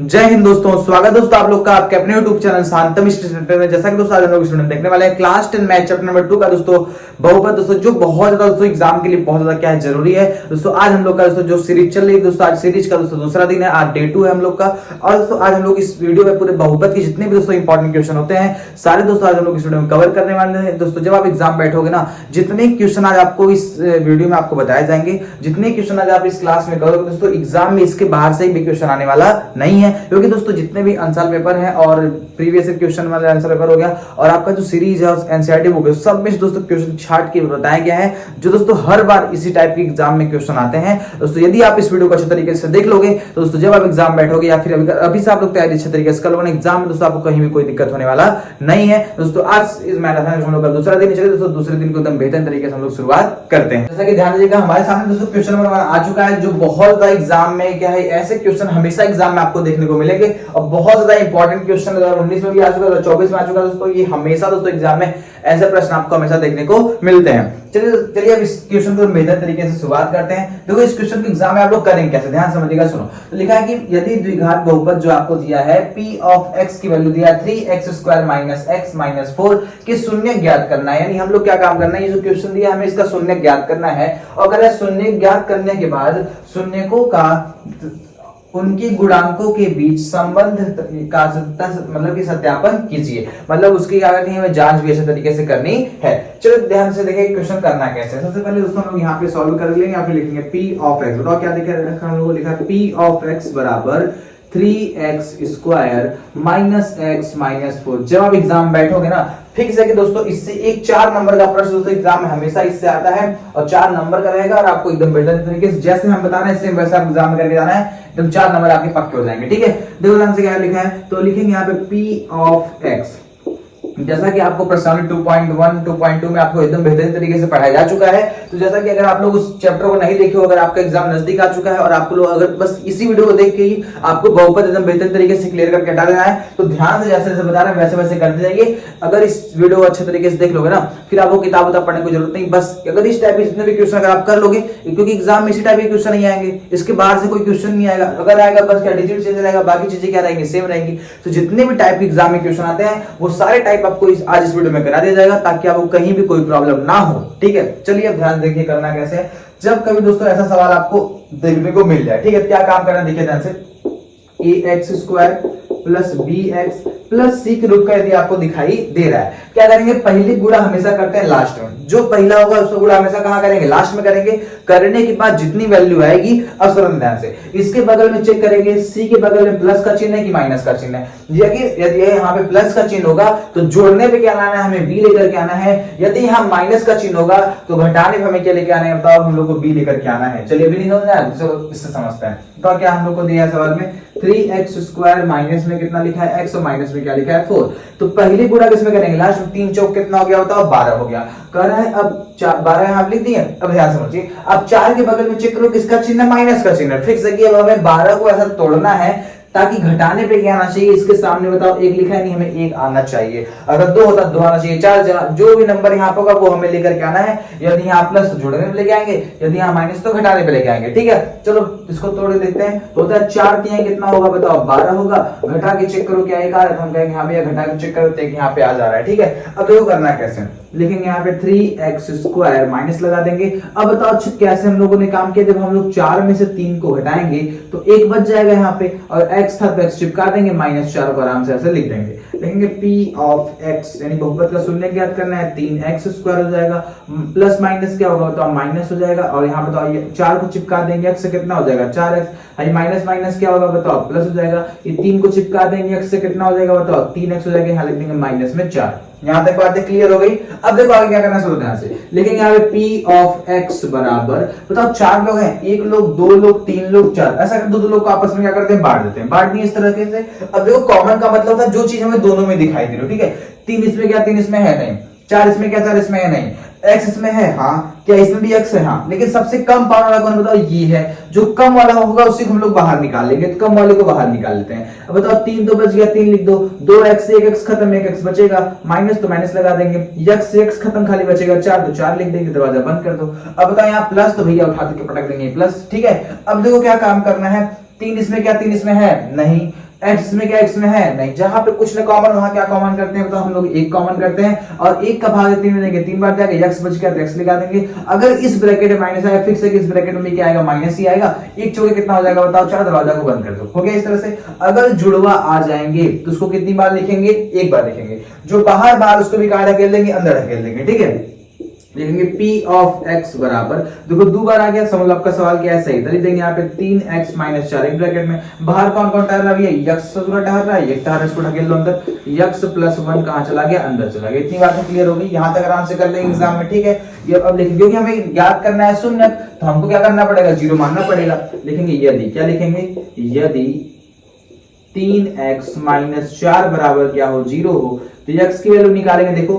जय हिंद दोस्तों, स्वागत दोस्तों आप लोग का आपके अपने YouTube चैनल शांतम स्टडी में। जैसा कि दोस्तों आज हम लोग स्टूडेंट देखने वाले हैं क्लास 10 मैथ चैप्टर नंबर 2 का दोस्तों बहुपद दोस्तों, जो बहुत ज्यादा दोस्तों एग्जाम के लिए बहुत ज्यादा क्या है जरूरी है दोस्तों। आज हम लोग का दोस्तों जो सीरीज चल रही है दोस्तों, आज सीरीज का दोस्तों दूसरा दिन है, आज डे 2 है हम लोग का। और दोस्तों आज हम लोग इस वीडियो में पूरे बहुपद के जितने भी दोस्तों इंपॉर्टेंट क्वेश्चन होते हैं सारे दोस्तों आज हम लोग इस वीडियो में कवर करने वाले हैं दोस्तों। जब आप एग्जाम बैठोगे ना, जितने क्वेश्चन आज आपको इस वीडियो में आपको बताए जाएंगे, जितने क्वेश्चन आज आप इस क्लास में करोगे दोस्तों, एग्जाम में इसके बाहर से भी क्वेश्चन आने वाला नहीं है, क्योंकि दोस्तों जितने भी आंसर पेपर है और प्रीवियस क्वेश्चन वाले आंसर पेपर हो गया और आपका जो सीरीज है एनसीईआरटी बुक है, सब में दोस्तों क्वेश्चन छाट के बताया गया है, जो दोस्तों हर बार इसी टाइप के एग्जाम में क्वेश्चन आते हैं दोस्तों। यदि आप इस वीडियो को अच्छे तरीके से देख लोगे तो दोस्तों जब आप एग्जाम बैठोगे या फिर अभी से आप लोग तैयारी अच्छे तरीके से कर लोगे एग्जाम में दोस्तों, आपको कहीं भी कोई दिक्कत होने वाला नहीं है दोस्तों। आज इस मैराथन हम लोग का दूसरा दिन चले दोस्तों, दूसरे दिन को एकदम बेहतर तरीके से हम लोग शुरुआत करते हैं। जैसा कि ध्यान दीजिएगा, हमारे सामने दोस्तों क्वेश्चन नंबर 1 आ चुका है, जो बहुत ज्यादा एग्जाम में क्या है, ऐसे क्वेश्चन हमेशा एग्जाम में आपको देखने को मिलेंगे और बहुत ज्यादा इंपॉर्टेंट क्वेश्चन 2019 में भी आ चुका है, 2024 में आ चुका है दोस्तों। ये हमेशा दोस्तों एग्जाम में ऐसे प्रश्न आपको हमेशा देखने को मिलते हैं। चलिए अब इस क्वेश्चन को बेहतर तरीके से शुरुआत करते हैं। देखो इस क्वेश्चन को एग्जाम में आप लोग करेंगे कैसे, ध्यान समझिएगा, सुनो। तो लिखा है कि यदि द्विघात बहुपद जो आपको दिया है p ऑफ x की वैल्यू दिया है 3x² माइनस x माइनस 4 के शून्य ज्ञात करना है, यानी हम लोग क्या काम करना है, ये जो क्वेश्चन दिया हमें इसका शून्य ज्ञात करना है। और अगर शून्य ज्ञात करने के बाद शून्यकों का उनकी गुणांकों के बीच संबंध का मतलब कि सत्यापन कीजिए, मतलब उसकी क्या करनी है, हमें जांच भी अच्छे तरीके से करनी है। चलो ध्यान से देखिए क्वेश्चन करना कैसे है। सबसे पहले दोस्तों हम लोग यहाँ पे सॉल्व कर लेंगे, यहाँ पे लिखेंगे p ऑफ x। बताओ क्या देखा हम लोगों को, लिखा p ऑफ x बराबर 3x² माइनस x माइनस 4। जब आप एग्जाम बैठोगे ना, फिक्स है कि दोस्तों इससे एक 4 नंबर का प्रश्न दोस्तों एग्जाम में हमेशा इससे आता है और 4 नंबर का रहेगा और आपको एकदम बेहतर तरीके से जैसे हम बता रहे हैं सेम वैसे आप एग्जाम में करके जाना है, एकदम 4 नंबर आपके पक्के हो जाएंगे। ठीक है, देखो ध्यान से क्या लिखा है, तो लिखेंगे यहाँ पे p ऑफ x, जैसा कि आपको प्रश्नावली 2.1 2.2 में आपको एकदम बेहतरीन तरीके से पढ़ाया जा चुका है। तो जैसा कि अगर आप लोग उस चैप्टर को नहीं देखे हो, अगर आपका एग्जाम नजदीक आ चुका है और आपको लोग अगर बस इसी वीडियो को देख के ही आपको बहुपद एकदम बेहतरीन तरीके से क्लियर करके हटा देना है, तो ध्यान से जैसे जैसे बता रहे हैं वैसे वैसे करते जाइए। अगर इस वीडियो को अच्छे तरीके से देख लोगे ना, फिर आपको किताब उताब पढ़ने की जरूरत नहीं, बस अगर इस टाइप के जितने भी क्वेश्चन अगर आप कर लोगे, क्योंकि एग्जाम में इसी टाइप के क्वेश्चन नहीं आएंगे, इसके बाहर से कोई क्वेश्चन नहीं आएगा। अगर आएगा बस क्या डिजिट चेंज रहेगा, बाकी चीजें क्या रहेंगी, सेम रहेंगी। तो जितने भी टाइप के एग्जाम में क्वेश्चन आते हैं वो सारे टाइप आपको आज इस वीडियो में करा दिया जाएगा, ताकि आपको कहीं भी कोई प्रॉब्लम ना हो। ठीक है, चलिए अब ध्यान देखिए करना कैसे है। जब कभी दोस्तों ऐसा सवाल आपको देखने को मिल जाए, ठीक है, क्या काम करना देखिए ध्यान से, ax² plus bx plus c के रूप का यदि आपको दिखाई दे रहा है, क्या करेंगे, पहली गुणा हमेशा करते हैं लास्ट में, जो पहला होगा उसको गुणा हमेशा कहां करेंगे, लास्ट में करेंगे। करने के बाद जितनी वैल्यू आएगी, अब सुनो ध्यान से, इसके बगल में चेक करेंगे c के बगल में प्लस का चिन्ह है कि माइनस का चिन्ह है। यदि यहाँ पे प्लस का चिन्ह होगा तो जोड़ने पे क्या लाना है, हमें b लेकर के आना है। यदि यहाँ माइनस का चिन्ह होगा तो घटाने पे हमें क्या लेके आना है, बताओ, हम लोग को b लेकर के आना है। चलिए अभी नहीं समझना है, चलो इससे समझते हैं। तो क्या हम लोग को दिया है सवाल में 3x² माइनस में कितना लिखा है x और माइनस में क्या लिखा है 4। तो पहली गुणा किसमें करेंगे, लास्ट में, 3 चौक कितना हो गया बताओ, 12 हो गया। कर रहा है अब 12 यहां लिख दिए। अब ध्यान समझिए, अब 4 के बगल में चेक करो किसका चिन्ह है, माइनस का चिन्ह। फिक्स है कि अब हमें 12 को ऐसा तोड़ना है ताकि घटाने पे क्या आना चाहिए, इसके सामने बताओ 1 लिखा है, नहीं हमें 1 आना चाहिए। अगर 2 होता 2 आना चाहिए। 4 जो भी नंबर यहाँ होगा वो हमें लेकर के आना है। यदि यहाँ प्लस तो जोड़ने पे लेके आएंगे, यदि यहाँ माइनस तो घटाने पे लेके आएंगे। ठीक है, चलो इसको तोड़ देखते हैं। तो होता है 4 3 कितना होगा बताओ, 12 होगा। घटा के चेक करो क्या 1 आ रहा है, तो हम कहेंगे हाँ भैया घटा के चेक करते हैं कि यहाँ पे आ जा रहा है। ठीक है, अब देखो करना कैसे, लिखेंगे यहाँ पे 3x² माइनस लगा देंगे। अब बताओ कैसे हम लोगों ने काम किया, जब हम लोग 4 में से 3 को घटाएंगे तो 1 बच जाएगा यहाँ पे, और x था तो x चिपका देंगे, -4 को आराम से ऐसे लिख देंगे। लिखेंगे p ऑफ x, यानी बहुपद का शून्य ज्ञात करना है, 3x² हो जाएगा, प्लस माइनस क्या होगा बताओ, माइनस हो जाएगा। और यहाँ बताओ ये 4 को चिपका देंगे, x से कितना हो जाएगा 4x, माइनस माइनस क्या होगा बताओ, प्लस हो जाएगा। ये 3 को चिपका देंगे, x से कितना हो जाएगा बताओ, 3x हो जाएगा, यहाँ लिख देंगे माइनस में 4। यहां तक बातें क्लियर हो गई। अब देखो आगे क्या करना शुरू ध्यान से, लेकिन यहाँ पे p ऑफ x बराबर, बताओ 4 लोग हैं, 1 लोग 2 लोग 3 लोग 4, ऐसा कर 2 लोग को आपस में क्या करते हैं, बांट देते हैं। बांट दिए इस तरह से। अब देखो कॉमन का मतलब था जो चीज हमें दोनों में दिखाई दे रही, ठीक है। 3 इसमें क्या, 3 इसमें है नहीं। 4 इसमें क्या, 4 इसमें है नहीं। x इसमें है, हाँ, क्या इसमें भी x है, हाँ, लेकिन सबसे कम पावर वाला कौन बताओ, ये है। जो कम वाला होगा उसी को हम लोग बाहर निकाल लेंगे, तो कम वाले को बाहर निकाल लेते हैं। अब बताओ 3 तो बच गया, 3 लिख दो, 2x से 1x खत्म, 1x बचेगा, माइनस तो माइनस लगा देंगे, x से x खत्म खाली बचेगा 4, तो 4 लिख देंगे, दरवाजा बंद कर दो। अब बताओ यहाँ प्लस, तो भैया उठा के पटक देंगे प्लस। ठीक है, अब देखो क्या काम करना है, 3 इसमें क्या, 3 इसमें है नहीं, एक्स में क्या एक्स में है नहीं, जहां पे कुछ ना कॉमन वहां क्या कॉमन करते हैं, बताओ हम लोग एक कॉमन करते हैं और एक का भाग 3 में देंगे, 3 बार जाएगा, एक्स बच गया तो एक्स लगा देंगे। अगर इस ब्रैकेट में माइनस आएगा, फिक्स है कि इस ब्रैकेट में क्या आएगा, माइनस ही आएगा। एक चौके कितना हो जाएगा बताओ, 4, दरवाजा को बंद कर दो, हो गया इस तरह से। अगर जुड़वा आ जाएंगे तो उसको कितनी बार लिखेंगे, एक बार लिखेंगे। जो बाहर बाहर उसको भी कहां ढकेल देंगे, अंदर ढकेल देंगे, ठीक है। लिखेंगे P ऑफ x बराबर, देखो दो बार आ गया, समझ लो आपका सवाल क्या है, सही तो लिख देंगे यहाँ पे 3x माइनस 4 एक ब्रैकेट में, बाहर कौन कौन टहल रहा है, x पूरा टहल रहा है, एक टहल इसको ढकेल लो अंदर, x प्लस 1 कहां चला गया, अंदर चला गया। इतनी बातें क्लियर होगी, यहां तक आराम से कर लेंगे एग्जाम में, ठीक है। ये अब लिख, क्योंकि हमें याद करना है शून्य, तो हमको क्या करना पड़ेगा, जीरो मानना पड़ेगा। लिखेंगे यदि, क्या लिखेंगे, यदि 3x माइनस 4 बराबर क्या हो, 0 हो, तो x की वैल्यू निकालेंगे। देखो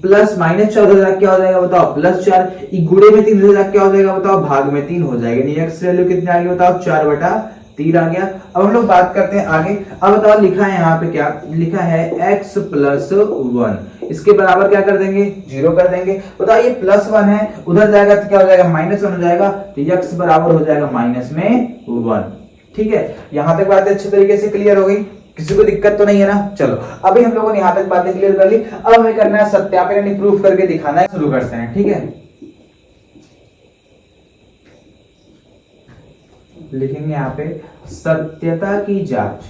प्लस माइनस 4 क्या हो जाएगा बताओ, प्लस 4, गुणे में 3 क्या हो जाएगा बताओ, भाग में 3 हो जाएगा। नहीं x वैल्यू कितनी आ गई बताओ, 4/3 आ गया। अब हम लोग बात करते हैं आगे। अब बताओ लिखा है यहाँ पे, क्या लिखा है, x प्लस 1, इसके बराबर क्या कर देंगे, 0 कर देंगे। बताओ ये प्लस 1 है, उधर जाएगा तो क्या हो जाएगा, माइनस 1 हो जाएगा, तो x बराबर हो जाएगा माइनस में 1, ठीक है। यहां तक बातें अच्छे तरीके से क्लियर हो गई, किसी को दिक्कत तो नहीं है ना। चलो अभी हम लोगों ने यहां तक बातें क्लियर कर ली, अब हमें करना है सत्यापन, यानी प्रूफ करके दिखाना है। शुरू करते हैं, ठीक है। लिखेंगे यहाँ पे सत्यता की जांच,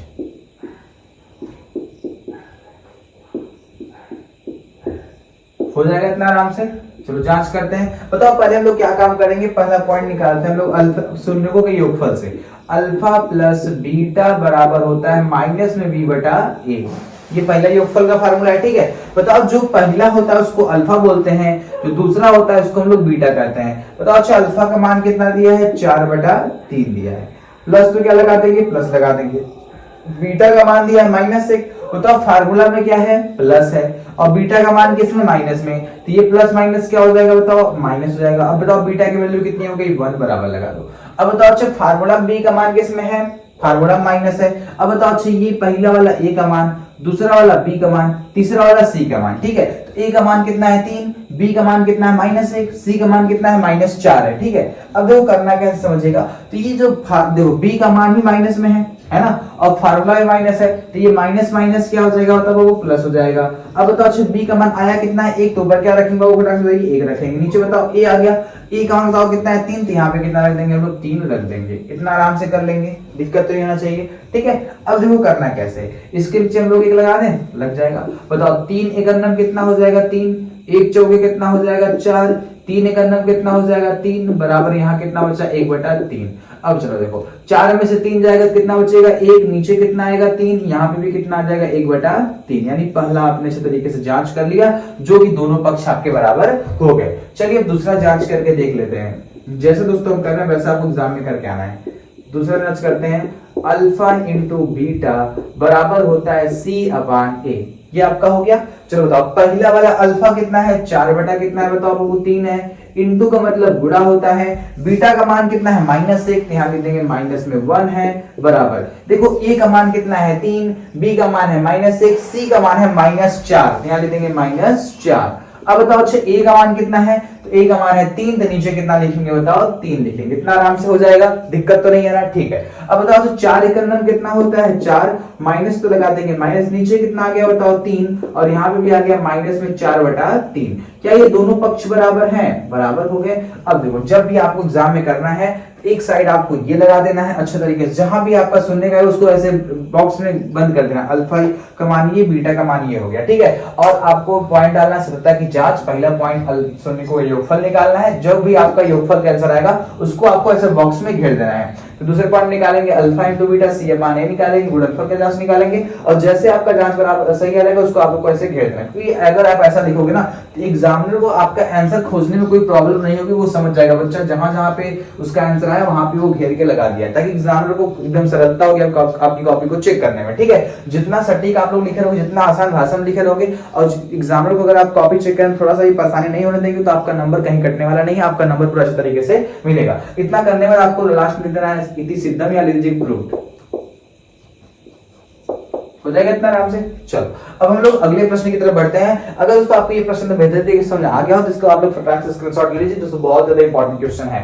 हो जाएगा इतना आराम से। चलो जांच करते हैं। बताओ पहले हम लोग क्या काम करेंगे, पहला पॉइंट निकालते हैं हम लोग अल्फा शून्यकों के योगफल से। अल्फा प्लस बीटा बराबर होता है माइनस में बी बटा ए, ये पहला योगफल का फार्मूला है, ठीक है। बताओ जो पहला होता है उसको अल्फा बोलते हैं, जो दूसरा होता है उसको हम लोग बीटा कहते हैं। बताओ अच्छा अल्फा का मान कितना दिया है, 4/3 दिया है, प्लस तो क्या लगा देंगे, प्लस लगा देंगे। बीटा का मान दिया है -1, बताओ फार्मूला में क्या है, प्लस है, और बीटा का मान किसमें, माइनस में, तो ये प्लस माइनस क्या हो जाएगा बताओ, माइनस हो जाएगा। अब बताओ बीटा की वैल्यू कितनी हो गई, 1 बराबर लगा दो। अब बताओ अच्छा फार्मूला बी का मान किसमें है, फार्मूला माइनस है। अब बताओ अच्छा ये पहला वाला ए का मान, दूसरा वाला बी का मान, तीसरा वाला सी का मान, ठीक है। तो ए का मान कितना है 3, बी का मान कितना है -1, सी का मान कितना है -4 है, ठीक है। अब देखो करना कैसे समझिएगा, तो ये जो देखो बी का मान भी माइनस में है ना, और फार्मूला भी माइनस है, तो ये माइनस माइनस क्या हो जाएगा बताओ, वो प्लस हो जाएगा। अब बताओ अच्छा बी का मान आया कितना है 1, तो ऊपर क्या रखेंगे, वो घटा के 1 रखेंगे। नीचे बताओ ए आ गया, ए का मान बताओ कितना है 3, तो यहाँ पे कितना रख देंगे हम लोग, 3 रख देंगे। इतना आराम से कर लेंगे, दिक्कत तो नहीं होना चाहिए, ठीक है। अब देखो करना कैसे, इसके नीचे हम लोग 1 लगा दें, लग जाएगा। बताओ 3 एक अन्नम कितना हो जाएगा, 3, 1 चौके कितना हो जाएगा, 4, 3 एक अन्नम कितना हो जाएगा, 3 बराबर यहाँ कितना बचा, 1/3। अब चलो देखो 4 में से 3 जाएगा तो कितना बचेगा, 1, नीचे कितना आएगा 3, यहाँ पे भी कितना आ जाएगा 1/3, यानी पहला आपने अच्छे तरीके से जांच कर लिया, जो कि दोनों पक्ष आपके बराबर हो गए। चलिए अब दूसरा जांच करके देख लेते हैं। जैसे दोस्तों हम कर रहे हैं वैसा आपको एग्जाम में करके आना है। दूसरा जांच करते हैं, अल्फा इंटू बीटा बराबर होता है C/A, ये आपका हो गया। चलो बताओ पहला वाला अल्फा कितना है, 4 बटा कितना है बताओ, वो 3 है। इंटू का मतलब गुणा होता है, बीटा का मान कितना है -1, यहाँ लिख देंगे माइनस में 1 है, बराबर। देखो ए का मान कितना है 3, बी का मान है -1, सी का मान है -4, यहाँ लिख देंगे -4। अब बताओ अच्छा ए का मान कितना है, तो ए का मान है 3, तो नीचे कितना लिखेंगे बताओ, 3 लिखेंगे। इतना आराम से हो जाएगा, दिक्कत तो नहीं है ना, ठीक है। अब बताओ तो 4 एक अन्नम कितना होता है, 4, माइनस तो लगा देंगे, माइनस नीचे कितना आ गया बताओ 3, और यहाँ पे भी आ गया माइनस में 4/3। क्या ये दोनों पक्ष बराबर हैं, बराबर हो गए। अब देखो जब भी आपको एग्जाम में करना है, एक साइड आपको ये लगा देना है अच्छे तरीके से, जहां भी आपका सुनने का है उसको ऐसे बॉक्स में बंद कर देना, अल्फा का मान ये, बीटा का मान ये हो गया, ठीक है। और आपको पॉइंट डालना है सत्यता की जांच, पहला पॉइंट सुनने को योगफल निकालना है, जब भी आपका योगफल का आंसर आएगा उसको आपको ऐसे बॉक्स में घेर देना है। तो दूसरे पॉइंट निकालेंगे अल्फा इंटू बीटा, C/A निकालेंगे, गुणनफल का जांच निकालेंगे, और जैसे आपका जांच बराबर सही आएगा उसको आपको ऐसे घेर देना है। क्योंकि अगर आप ऐसा लिखोगे ना तो एग्जामिनर को आपका आंसर खोजने में कोई प्रॉब्लम नहीं होगी, वो समझ जाएगा बच्चा जहां जहां पे उसका आंसर आया वहां पे वो घेर के लगा दिया, ताकि एग्जामिनर को एकदम सरलता होगी आपकी कॉपी को चेक करने में, ठीक है। जितना सटीक आप लोग लिखे रहोगे, जितना आसान भाषा में लिखे रहोगे, और एग्जामिनर को अगर आप कॉपी चेक करें थोड़ा सा भी परेशानी नहीं होने देंगे, तो आपका नंबर कहीं कटने वाला नहीं है, आपका नंबर पूरा अच्छे तरीके से मिलेगा। इतना करने के बाद आपको लास्ट में लिख देना है इति सिद्धम या प्रूव्ड, हो जाएगा इतना आराम से। चलो अब हम लोग अगले प्रश्न की तरफ बढ़ते हैं। अगर दोस्तों आपको ये प्रश्न बेहतर तरीके से समझ आ गया हो तो इसको आप लोग फटाफट से स्क्रीनशॉट ले लीजिए, दोस्तों बहुत ज्यादा इंपॉर्टेंट क्वेश्चन है।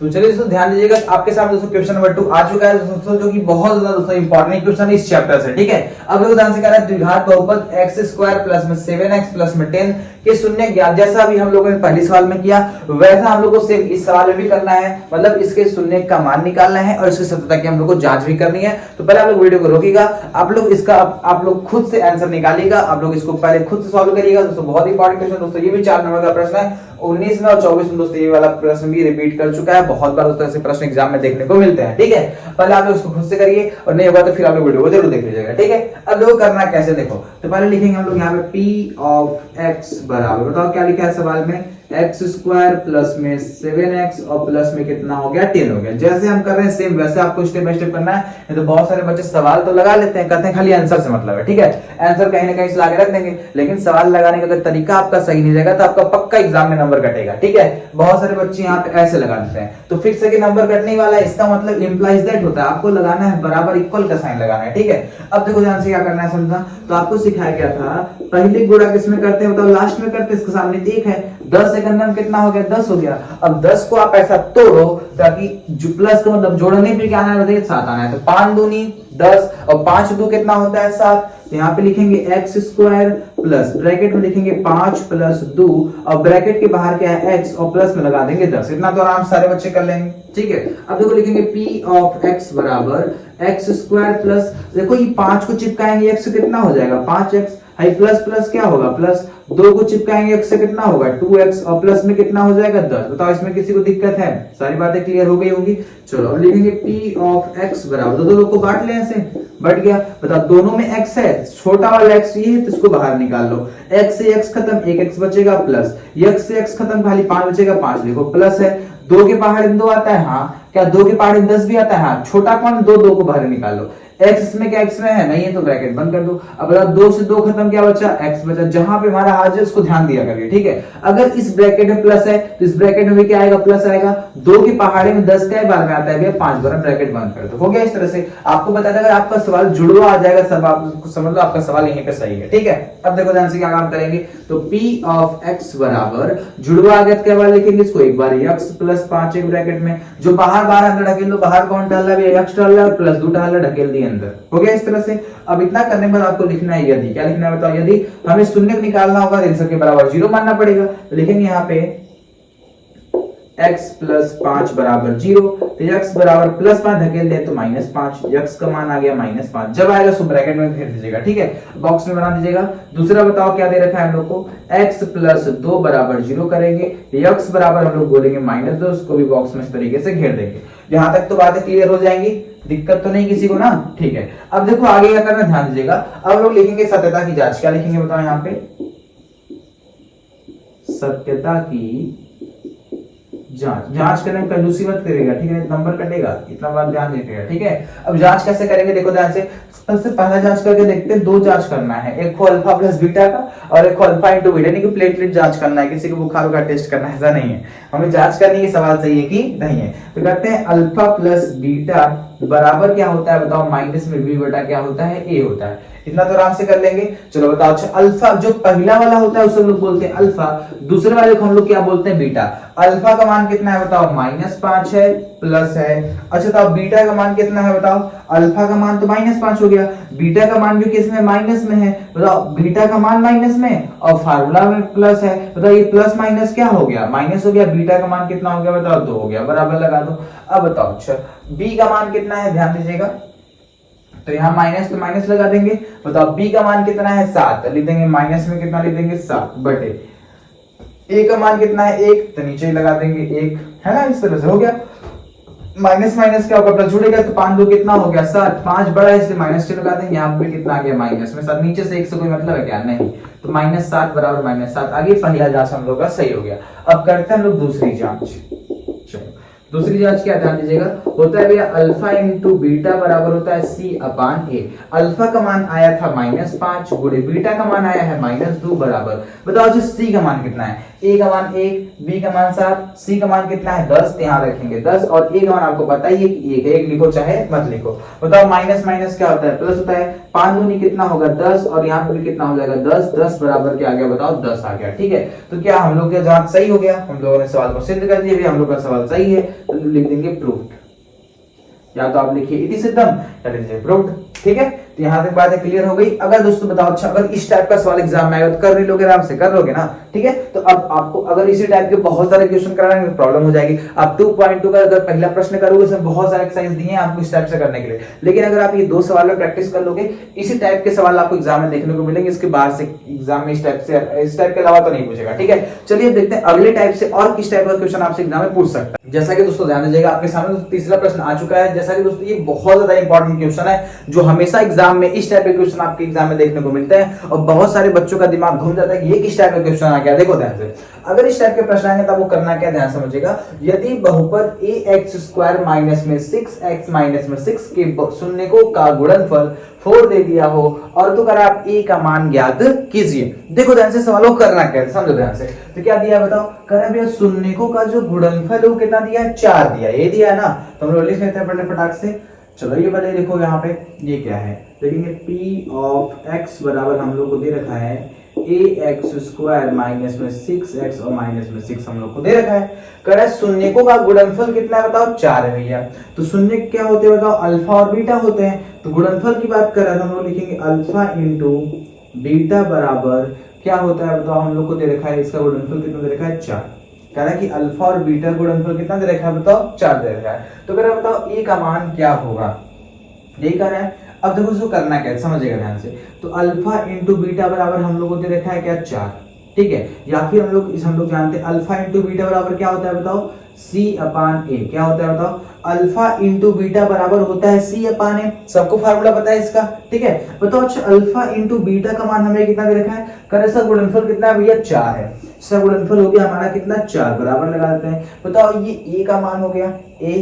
तो चलिए दोस्तों ध्यान दीजिएगा, आपके सामने दोस्तों क्वेश्चन नंबर 2 आ चुका है दोस्तों, जो कि बहुत ज्यादा दोस्तों इंपॉर्टेंट क्वेश्चन है इस चैप्टर से। ठीक है, अब देखो ध्यान से कह रहा है द्विघात बहुपद x² प्लस में 7x प्लस में 10 के शून्य ज्ञात। जैसा अभी हम लोगों ने पहले सवाल में किया वैसा हम लोग को सेम इस सवाल में भी करना है, मतलब इसके शून्य का मान निकालना है और इसकी सत्यता की हम लोग को जांच भी करनी है। तो पहले आप लोग वीडियो को रोकिएगा, आप लोग इसका आप लोग खुद से आंसर निकालिएगा, आप लोग इसको पहले खुद से सॉल्व करिएगा दोस्तों। बहुत इंपॉर्टेंट क्वेश्चन दोस्तों, ये भी 4 नंबर का प्रश्न है। 19 में और 24 में दोस्तों ये वाला प्रश्न भी रिपीट कर चुका है, बहुत बार दोस्तों ऐसे प्रश्न एग्जाम में देखने को मिलते हैं। ठीक है, पहले आप लोग इसको खुद से करिए और नहीं होगा तो फिर आप लोग वीडियो को जरूर देख लीजिएगा। ठीक है, अब देखो करना कैसे, देखो तो पहले लिखेंगे हम लोग यहाँ पे p ऑफ x बराबर, बताओ क्या लिखा है सवाल में, x² प्लस में 7x और प्लस में कितना हो गया 10 हो गया। जैसे हम कर रहे हैं सेम वैसे आपको स्टेप बाय स्टेप करना है। नहीं तो बहुत सारे बच्चे सवाल तो लगा लेते हैं, कहते हैं खाली आंसर से मतलब है। ठीक है, आंसर कहीं ना कहीं से ला के रख देंगे, लेकिन सवाल लगाने का अगर तरीका आपका सही नहीं रहेगा तो आपका पक्का एग्जाम में नंबर कटेगा। ठीक है, बहुत सारे बच्चे यहाँ पे ऐसे लगा देते हैं, तो फिक्स है कि नंबर कटने वाला है, इसका मतलब इंप्लाइज दैट होता है आपको लगाना है बराबर इक्वल का साइन लगाना है। ठीक है, अब देखो ध्यान से क्या करना है समझना, तो आपको सिखाया गया था पहले गुणा किसमें करते हैं बताओ, लास्ट में करते हैं, इसके सामने 1 है, 10 सेकंड में कितना हो गया 10 हो गया। अब 10 को आप ऐसा तोड़ो ताकि जो प्लस का मतलब जोड़ने पे क्या आना है बताइए 7 आना है, तो 5 दूनी 10 और 5 दो कितना होता है 7। तो यहाँ पे लिखेंगे x² प्लस ब्रैकेट में लिखेंगे 5 प्लस 2 और ब्रैकेट के बाहर क्या है x और प्लस में लगा देंगे 10। इतना तो आराम सारे बच्चे कर लेंगे। ठीक है, अब देखो लिखेंगे p ऑफ x बराबर x² प्लस, देखो ये 5 को चिपकाएंगे x से कितना हो जाएगा 5x, हाई प्लस प्लस क्या होगा प्लस 2 को चिपकाएंगे x से कितना होगा 2x और प्लस में कितना हो जाएगा 10। बताओ इसमें किसी को दिक्कत है, सारी बातें क्लियर हो गई होंगी। चलो अब लिखेंगे p ऑफ x बराबर, दो लोग को बांट ले, ऐसे बढ़ गया। बताओ दोनों में x है, छोटा वाला x ये है तो इसको बाहर निकाल लो, x से x खत्म 1x बचेगा प्लस x से x खत्म खाली 5 बचेगा 5, देखो प्लस है, 2 के पहाड़ 2 आता है, हाँ क्या 2 के पहाड़ 10 भी आता है, हाँ छोटा कौन 2 को बाहर निकाल लो, x इसमें क्या x में है नहीं है तो ब्रैकेट बंद कर दो। अब बताओ 2 से 2 खत्म क्या बचा x बचा, जहां पे हमारा हाथ है उसको ध्यान दिया करिए। ठीक है, अगर इस ब्रैकेट में प्लस है तो इस ब्रैकेट में भी क्या आएगा प्लस आएगा, 2 के पहाड़े में 10 का बार में आता है 5 बार, ब्रैकेट बंद कर दो। हो गया। इस तरह से आपको बता दें अगर आपका सवाल जुड़वा आ जाएगा सब आप समझ लो आपका सवाल यहीं पे सही है। ठीक है, अब देखो ध्यान से क्या काम करेंगे, तो p ऑफ x बराबर जुड़वा आ गया क्या बार लिखेंगे इसको एक बार x प्लस 5 एक ब्रैकेट में, जो बाहर अंदर ढकेल लो, बाहर कौन डाल रहा है x डाल रहा है और प्लस 2 डाल रहा है ढकेल दिए अंदर। हो गया इस तरह से। अब इतना करने के बाद आपको लिखना है यदि, क्या लिखना है बताओ, यदि हमें शून्य निकालना होगा तो आंसर के बराबर 0 मानना पड़ेगा, तो लिखेंगे यहाँ पे x प्लस 5 बराबर 0, तो x बराबर प्लस 5 धकेल दे तो -5, x का मान आ गया -5, जब आएगा सो ब्रैकेट में घेर दीजिएगा। ठीक है, बॉक्स में बना दीजिएगा। दूसरा बताओ क्या दे रखा है हम लोग को, x प्लस 2 बराबर 0 करेंगे, x बराबर हम लोग बोलेंगे -2, उसको भी बॉक्स में इस तरीके से घेर देंगे। यहां तक तो बातें क्लियर हो जाएंगी, दिक्कत तो नहीं किसी को ना। ठीक है, अब देखो आगे क्या करना ध्यान दीजिएगा, अब लोग लिखेंगे सत्यता की जांच, क्या लिखेंगे बताओ यहाँ पे, सत्यता की जांच करने में कंजूसी मत करेगा। ठीक है, नंबर कटेगा, इतना बात ध्यान दीजिएगा। ठीक है, अब जांच कैसे करेंगे देखो ध्यान से, सबसे पहला जांच करके देखते हैं, 2 जांच करना है, एक को अल्फा प्लस बीटा का और एक को अल्फा इनटू बीटा, यानी कि प्लेटलेट जांच करना है, किसी को बुखार का टेस्ट करना है ऐसा नहीं है, हमें जांच करनी है सवाल सही है कि नहीं है। तो करते हैं अल्फा प्लस बीटा बराबर क्या होता है बताओ, माइनस में b बटा क्या होता है a होता है। इतना तो आराम से कर लेंगे। चलो बताओ, अच्छा अल्फा जो पहला वाला होता है उसे हम लोग बोलते हैं अल्फा, दूसरे वाले को हम लोग क्या बोलते हैं बीटा। अल्फा का मान कितना है बताओ, -5 है प्लस है, अच्छा तो बीटा का मान कितना है बताओ, अल्फा का मान तो -5 हो गया, बीटा का मान भी किसमें माइनस में है, बताओ बीटा का मान माइनस में और फार्मूला में प्लस है, बताओ ये प्लस माइनस क्या हो गया माइनस हो गया, बीटा का मान कितना हो गया बताओ 2 हो गया, बराबर लगा दो। अब बताओ अच्छा बी का मान कितना है, ध्यान दीजिएगा, तो यहाँ माइनस तो माइनस लगा देंगे, बताओ बी का मान कितना है 7, लिख देंगे माइनस में कितना लिख देंगे 7 बटे ए का मान कितना है 1, तो नीचे लगा देंगे 1, है ना। इस तरह से हो गया, माइनस माइनस क्या होगा प्लस जुड़ेगा, तो 5 2 कितना हो गया 7, 5 बड़ा है इसलिए माइनस लगा देंगे, यहाँ पे कितना आ गया माइनस में 7, नीचे से 1 से कोई मतलब है क्या, नहीं, तो -7 बराबर -7 आगे पहला जांच हम लोग का सही हो गया। अब करते हैं हम लोग दूसरी जांच। चलो दूसरी जांच क्या ध्यान दीजिएगा, होता है भैया अल्फा इंटू बीटा बराबर होता है c/a। अल्फा का मान आया था -5 गुणे बीटा का मान आया है -2 बराबर, बताओ जी c का मान कितना है, a का मान 1, b का मान 7, c का मान कितना है 10, यहाँ रखेंगे 10 और a का मान आपको पता ही है कि 1 है, 1 लिखो चाहे मत लिखो। बताओ माइनस माइनस क्या होता है प्लस होता है, 5 दूनी कितना होगा 10 और यहाँ पे भी कितना हो जाएगा 10, 10 बराबर क्या आ गया बताओ 10 आ गया। ठीक है, तो क्या हम लोग का जांच सही हो गया, हम लोगों ने सवाल को सिद्ध कर दिया, हम लोग का सवाल सही है। तो लिख देंगे प्रूव्ड, या तो आप लिखिए इति सिद्धम या लिखिए प्रूव्ड। ठीक है, तो यहाँ तक बातें क्लियर हो गई। अगर दोस्तों बताओ अच्छा अगर इस टाइप का सवाल एग्जाम में आएगा तो कर नहीं लोगे, आराम से कर लोगे ना। ठीक है, तो अब आपको अगर इसी टाइप के बहुत सारे क्वेश्चन कराएंगे तो प्रॉब्लम हो जाएगी। आप 2.2 का अगर पहला प्रश्न करोगे उसमें बहुत सारे एक्सरसाइज दिए हैं आपको इस टाइप से करने के लिए, लेकिन अगर आप ये 2 सवाल में प्रैक्टिस कर लोगे, इसी टाइप के सवाल आपको एग्जाम में देखने को मिलेंगे। इसके बाहर से एग्जाम में इस टाइप के अलावा तो नहीं पूछेगा। ठीक है, चलिए देखते हैं अगले टाइप से और किस टाइप का क्वेश्चन आपसे एग्जाम में पूछ सकता है। जैसा कि दोस्तों ध्यान दीजिएगा, आपके सामने तीसरा प्रश्न आ चुका है। जैसा कि दोस्तों ये बहुत ज्यादा इंपॉर्टेंट क्वेश्चन है, जो हमेशा एग्जाम में इस टाइप के क्वेश्चन आपके एग्जाम में देखने को मिलते हैं और बहुत सारे बच्चों का दिमाग घूम जाता है कि ये किस टाइप का क्वेश्चन आ गया। देखो ध्यान से, अगर इस टाइप के प्रश्न आएंगे तो वो करना क्या, ध्यान समझिएगा। यदि बहुपद ax² माइनस में 6x माइनस में 6 के शून्यकों का गुणनफल 4 दे दिया हो और तो कर आप a का मान ज्ञात कीजिए। देखो ध्यान से सवालों करना क्या है, समझो ध्यान से। तो क्या दिया बताओ, कह भैया शून्यकों का जो गुणनफल है वो कितना दिया है, 4 दिया। ये दिया है ना, तो हम लोग लिख लेते हैं फटाक से। चलो ये पहले देखो यहाँ पे ये क्या है, देखेंगे p ऑफ x बराबर हम लोग को दे रखा है ax² माइनस में 6x और माइनस में 6 हम लोग को दे रखा है। कह रहा है शून्यकों का गुणनफल कितना है बताओ, 4 है भैया। तो शून्य क्या होते हैं बताओ, अल्फा और बीटा होते हैं। तो गुणनफल की बात कर रहे हैं तो हम लोग लिखेंगे अल्फा इंटू बीटा बराबर क्या होता है बताओ, हम लोग को दे रखा है इसका गुणनफल कितना दे रखा है, 4। कह रहा है कि अल्फा और बीटा गुणनफल कितना दे रखा है बताओ, 4 दे रखा है। तो कह रहा है बताओ ए का मान क्या होगा, यही कह रहा है। अब देखो इसको करना क्या है, समझिएगा ध्यान से। तो अल्फा इंटू बीटा बराबर हम लोग को दे रखा है क्या, 4। ठीक है, या फिर हम लोग जानते हैं अल्फा इंटू बीटा बराबर क्या होता है बताओ, C/A। क्या होता है बताओ, अल्फा इंटू बीटा बराबर होता है C/A। सबको फार्मूला पता है इसका। ठीक है, बताओ अच्छा अल्फा इंटू बीटा का मान हमें कितना दे रखा है, कर इसका गुणनफल कितना है भैया, 4 है। इसका गुणनफल हो गया हमारा कितना, 4। बराबर लगा देते हैं। बताओ ये A का मान हो गया A,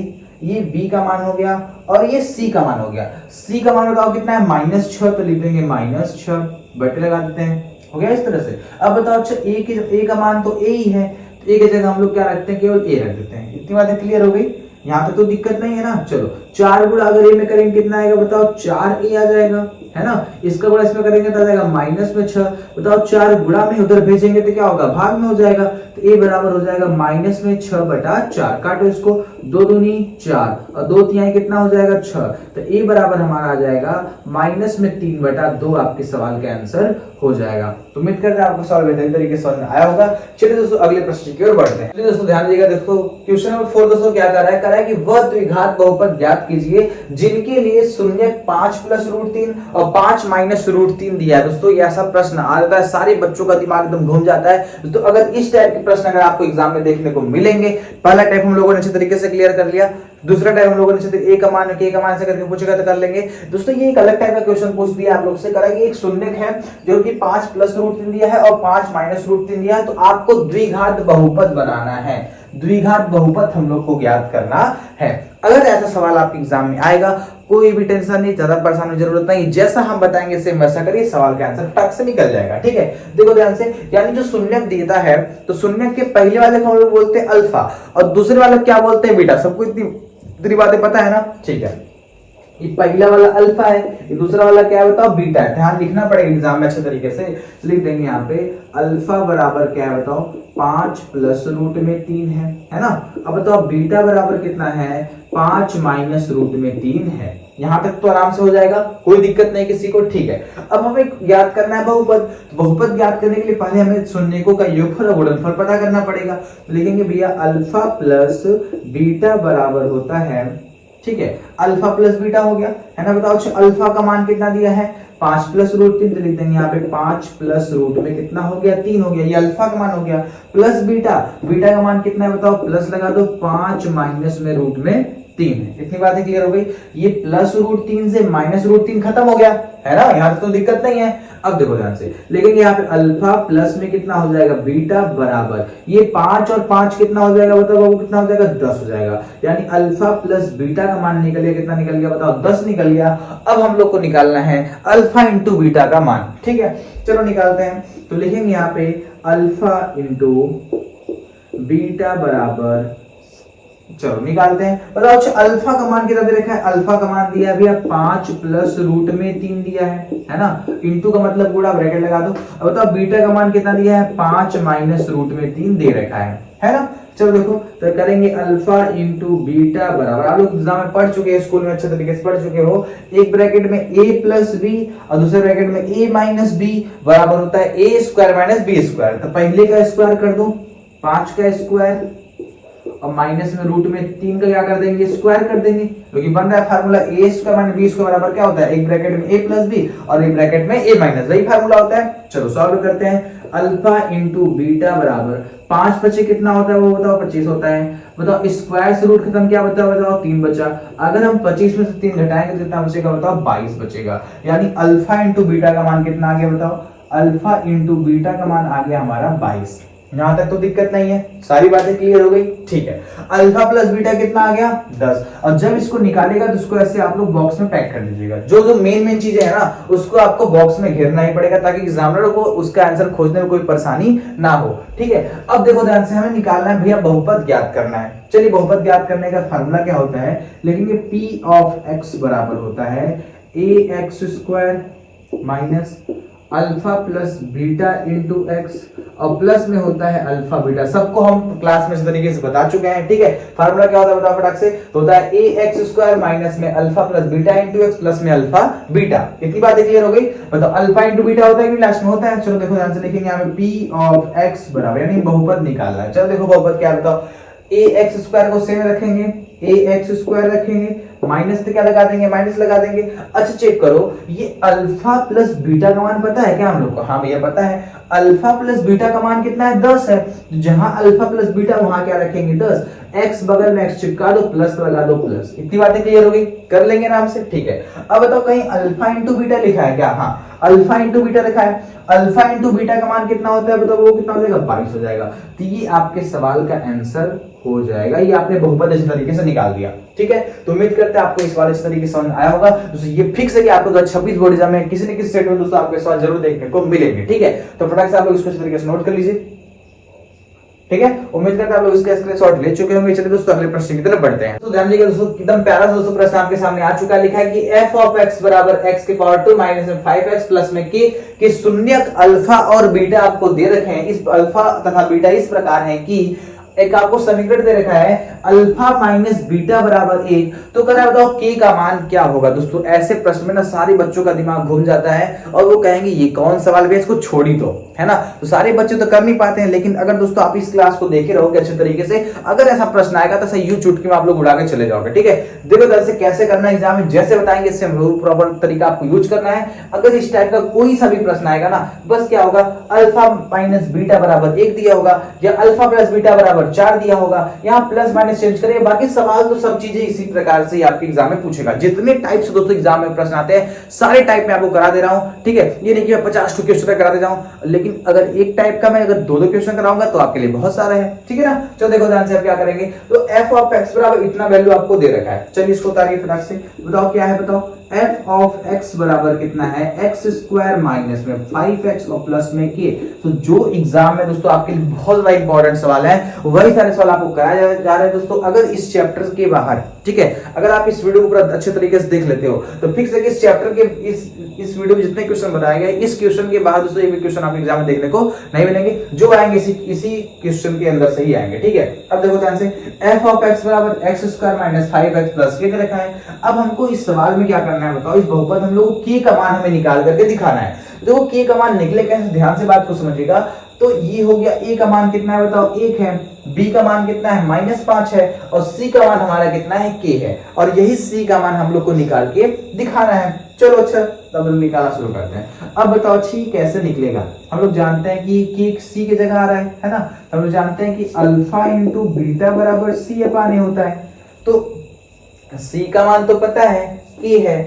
ये B का मान हो गया और ये C का मान हो गया। C का मान बताओ कितना है, -6। तो लिख देंगे -6, बटे लगा देते हैं, हो गया इस तरह से। अब बताओ अच्छा A का मान तो A ही है, तो A की जगह हम लोग क्या रखते हैं, केवल A रख देते हैं। इतनी बातें क्लियर हो गई, यहाँ तक तो दिक्कत नहीं है ना। चलो 4 गुणा अगर A में करेंगे कितना आएगा बताओ, 4A आ जाएगा, है ना। इसका गुणा इसमें करेंगे तो आ जाएगा -6। बताओ 4 गुणा में उधर भेजेंगे तो क्या होगा, भाग में हो जाएगा। तो A बराबर हो जाएगा -6/4। काटो इसको, 2 दूनी 4 और 2 तिहाई कितना हो जाएगा, 6। तो A बराबर हमारा आ जाएगा -3/2। आपके सवाल का आंसर हो जाएगा। तो उम्मीद करते हैं आपको सवाल बेहतरीन तरीके से समझ में आया होगा। चलिए दोस्तों अगले प्रश्न की ओर बढ़ते हैं। चलिए दोस्तों ध्यान दीजिएगा, देखो क्वेश्चन नंबर 4 दोस्तों क्या कर रहा है, कि वह द्विघात बहुपद ज्ञात कीजिए जिनके लिए शून्य 5 + √3 और 5 - √3 दिया है। दोस्तों ये ऐसा प्रश्न आ जाता है, सारे बच्चों का दिमाग एकदम घूम जाता है। दोस्तों अगर इस टाइप के प्रश्न अगर आपको एग्जाम में देखने को मिलेंगे, पहला टाइप हम लोगों ने अच्छे तरीके से क्लियर कर लिया, दूसरा टाइप हम लोगों ने ए का मान के मान से करके पूछेगा तो कर लेंगे। दोस्तों ये एक अलग टाइप का क्वेश्चन पूछ दिया आप लोग से, करा कि एक शून्यक है जो कि 5 + √3 दिया है और 5 - √3 दिया है। तो आपको द्विघात बहुपद बनाना है, द्विघात बहुपद हम लोग को ज्ञात करना है। अगर ऐसा सवाल आपके एग्जाम में आएगा, कोई भी टेंशन नहीं, ज्यादा परेशान होने की जरूरत नहीं, जैसा हम बताएंगे सेम वैसा करिए, सवाल का आंसर टक से निकल जाएगा। ठीक है, देखो ध्यान से, यानी जो शून्यक देता है तो शून्यक के पहले वाले को हम लोग बोलते हैं अल्फा और दूसरे वाले क्या बोलते हैं, बीटा। सबको इतनी बातें पता है ना। ठीक है, ये पहला वाला अल्फा है, ये दूसरा वाला क्या है बताओ, बीटा है। ध्यान लिखना पड़ेगा एग्जाम में अच्छे तरीके से। लिख देंगे यहाँ पे अल्फा बराबर क्या है बताओ, 5 + √3 है ना। अब बताओ बीटा बराबर कितना है, 5 - √3 है। यहाँ तक तो आराम से हो जाएगा, कोई दिक्कत नहीं किसी को। ठीक है, अब हमें ज्ञात करना है बहुपद। बहुपद ज्ञात करने के लिए पहले हमें शून्यकों का योगफल और गुणनफल पता करना पड़ेगा। लिखेंगे भैया अल्फा प्लस बीटा बराबर होता है, ठीक है, अल्फा प्लस बीटा हो गया, है ना। बताओ अल्फा का मान कितना दिया है, 5 + √3। तो लिख देंगे यहाँ पे 5 + √ में कितना हो गया, 3 हो गया, ये अल्फा का मान हो गया। प्लस बीटा, बीटा का मान कितना है बताओ, प्लस लगा दो, 5 - √3 है। इतनी बातें क्लियर हो गई। ये +√3 से -√3 खत्म हो गया, है ना, यहाँ तो दिक्कत नहीं है। अब देखो ध्यान से, लेकिन यहाँ पे अल्फा प्लस में कितना हो जाएगा, बीटा बराबर ये 5 और 5 कितना हो जाएगा बताओ बाबू, कितना हो जाएगा, 10 हो जाएगा। यानी अल्फा प्लस बीटा का मान निकल गया, कितना निकल गया बताओ, 10 निकल गया। अब हम लोग को निकालना है अल्फा इंटू बीटा का मान। ठीक है, चलो निकालते हैं। तो लिखेंगे यहाँ पे अल्फा इंटू बीटा बराबर, चलो निकालते हैं। बताओ अल्फा का मान कितना दे रखा है, अल्फा का मान दिया भैया 5 + √3 दिया है ना। इंटू का मतलब गुणा, ब्रैकेट लगा दो। अब बताओ बीटा का मान कितना दिया है, 5 - √3 दे रखा है ना। चलो देखो, तो करेंगे अल्फा इंटू बीटा बराबर, आप लोग एग्जाम में पढ़ चुके हैं, स्कूल में अच्छे तरीके से पढ़ चुके हो, एक ब्रैकेट में a प्लस बी और दूसरे ब्रैकेट में a माइनस बी बराबर होता है a square minus B square. तो पहले का स्क्वायर कर दो 5 का स्क्वायर और माइनस में रूट में 3 का क्या कर देंगे, स्क्वायर कर देंगे, क्योंकि बन रहा है formula a square minus b square बराबर क्या होता है, एक ब्रैकेट में a प्लस b और एक ब्रैकेट में a माइनस, वही फार्मूला होता है। चलो सॉल्व करते हैं, अल्फा इंटू बीटा बराबर 5 बचे कितना होता है, वो बताओ 25 होता है। बताओ स्क्वायर से रूट खत्म, क्या बचा, बताओ 3 बचा। अगर हम 25 में से 3 घटाएंगे तो कितना बचेगा, बताओ 22 बचेगा। यानी अल्फा इंटू बीटा का मान कितना आ गया, बताओ अल्फा इंटू बीटा का मान आ गया हमारा 22। यहां तक तो दिक्कत नहीं है, सारी बातें क्लियर हो गई, ठीक है। अल्फा प्लस बीटा कितना आ गया 10, और जब इसको निकालेगा तो उसको ऐसे आप लोग बॉक्स में पैक कर दीजिएगा। जो जो मेन चीजें है ना उसको आपको बॉक्स में घेरना ही पड़ेगा, ताकि एग्जामिनर को उसका आंसर खोजने में कोई परेशानी ना हो, ठीक है। अब देखो ध्यान से, हमें निकालना है भैया बहुपद ज्ञात करना है। चलिए बहुपद ज्ञात करने का फार्मूला क्या होता है, लेकिन ये p ऑफ x बराबर होता है ax square minus alpha plus beta into x, और प्लस में होता है अल्फा बीटा। सबको हम क्लास में इस तरीके से बता चुके हैं, ठीक है। फार्मूला क्या होता है बताओ फटाक से, तो होता है ax स्क्वायर माइनस में alpha plus beta into x plus में अल्फा बीटा। इतनी बातें क्लियर हो गई। बताओ अल्फा इंटू बीटा होता है कि लास्ट में होता है। चलो देखो ध्यान से लिखेंगे यहाँ पे p ऑफ x बराबर, यानी बहुपद निकालना है। चलो देखो बहुपद क्या है बताओ, ax स्क्वायर को सेम रखेंगे, ax स्क्वायर रखेंगे, माइनस से क्या लगा देंगे, माइनस लगा देंगे। अच्छा चेक करो, ये अल्फा प्लस बीटा का मान पता है क्या हम लोग को, हाँ भैया पता है, अल्फा प्लस बीटा का मान कितना है 10 है। जहां अल्फा प्लस बीटा वहां क्या रखेंगे 10, x बगल में x चिपका दो, प्लस लगा दो प्लस। इतनी बातें क्लियर हो गई, कर लेंगे आराम से, ठीक है। अब बताओ कहीं अल्फा इंटू बीटा लिखा है क्या, हाँ अल्फा इंटू बीटा लिखा है। अल्फा इंटू बीटा का मान कितना होता है बताओ, वो कितना हो जाएगा 22 हो जाएगा। तो ये आपके सवाल का आंसर हो जाएगा, ये आपने बहुपद इस तरीके से निकाल दिया, ठीक है। तो उम्मीद करते हैं आपको इस सवाल इस तरीके से समझ आया होगा। दोस्तों ये फिक्स है कि आपको 2026 बोर्ड एग्जाम में किसी न किसी सेट में दोस्तों आपके सवाल जरूर देखने को मिलेंगे, ठीक है। तो फटाक से आप लोग इसको इस तरीके से नोट कर लीजिए, ठीक है। उम्मीद करते हैं आप लोग इसका स्क्रीनशॉट ले चुके होंगे। चलिए दोस्तों अगले प्रश्न की तरफ बढ़ते हैं। तो ध्यान दीजिएगा दोस्तों, एकदम प्यारा दोस्तों प्रश्न आपके सामने आ चुका है। लिखा है कि f ऑफ x बराबर x की पावर 2 माइनस में 5x प्लस में k के शून्यक अल्फा और बीटा आपको दे रखे हैं। इस अल्फा तथा बीटा इस प्रकार है कि एक आपको समीकरण दे रखा है अल्फा माइनस बीटा बराबर 1, तो करा बताओ k का मान क्या होगा। दोस्तों ऐसे प्रश्न में ना सारे बच्चों का दिमाग घूम जाता है और वो कहेंगे ये कौन सवाल है, इसको छोड़ ही दो, है ना। तो सारे बच्चे तो कर नहीं पाते हैं, लेकिन अगर दोस्तों आप इस क्लास को देखे रहोगे अच्छे तरीके से, अगर ऐसा प्रश्न आएगा तो सही यूं चुटकी में आप लोग उड़ा के चले जाओगे, ठीक है। देखो दरअसल कैसे करना है एग्जाम में, जैसे बताएंगे इससे रूल प्रॉपर तरीका आपको यूज करना है। अगर इस टाइप का कोई सा भी प्रश्न आएगा ना, बस क्या होगा, अल्फा माइनस बीटा बराबर 1 दिया होगा या अल्फा प्लस बीटा बराबर 4 दिया होगा, यहाँ प्लस माइनस चेंज करें, बाकी सवाल तो सब चीजें इसी प्रकार से आपके एग्जाम में पूछेगा। जितने टाइप से दोस्तों एग्जाम में प्रश्न आते हैं सारे टाइप में आपको करा दे रहा हूं, ठीक है। ये नहीं कि मैं 50 क्वेश्चन करा दे जाऊं, लेकिन अगर एक टाइप का मैं अगर 2-2 क्वेश्चन कराऊंगा तो आपके लिए बहुत सारा है, ठीक है ना। चलो देखो ध्यान से आप क्या करेंगे, तो f ऑफ x बराबर इतना वैल्यू आपको दे रखा है। चलिए इसको उतारिए फटाक से, बताओ क्या है, बताओ f ऑफ x बराबर कितना है, x स्क्वायर माइनस में 5x और प्लस में k। तो जो एग्जाम में दोस्तों आपके लिए बहुत बड़ा इंपॉर्टेंट सवाल है, वही सारे सवाल आपको कराए जा रहे हैं दोस्तों। अगर इस चैप्टर के बाहर, ठीक है, अगर आप इस वीडियो को पूरा अच्छे तरीके से देख लेते हो तो फिक्स है कि इस चैप्टर के इस वीडियो में जितने क्वेश्चन बताए गए, इस क्वेश्चन के बाद दोस्तों एक भी क्वेश्चन आपको एग्जाम में देखने को नहीं मिलेंगे। जो आएंगे इसी क्वेश्चन के अंदर से ही आएंगे, ठीक है। अब देखो ध्यान से, f ऑफ x बराबर x square minus 5x plus k रखा है। अब हमको इस सवाल में क्या करना है बताओ, इस बहुपद हम लोग k का मान हमें निकाल करके दिखाना है। देखो k का मान निकले कैसे, ध्यान से बात को समझिएगा। तो ये हो गया, a का मान कितना है बताओ 1 है, b का मान कितना है -5 है, और c का मान हमारा कितना है k है, और यही c का मान हम लोग को निकाल के दिखाना है। चलो अच्छा तब हम निकालना शुरू करते हैं। अब बताओ छी कैसे निकलेगा। हम लोग जानते हैं कि k c की जगह आ रहा है ना। हम लोग जानते हैं कि अल्फा इंटू बीटा बराबर c अपान a होता है। तो c का मान तो पता है k है,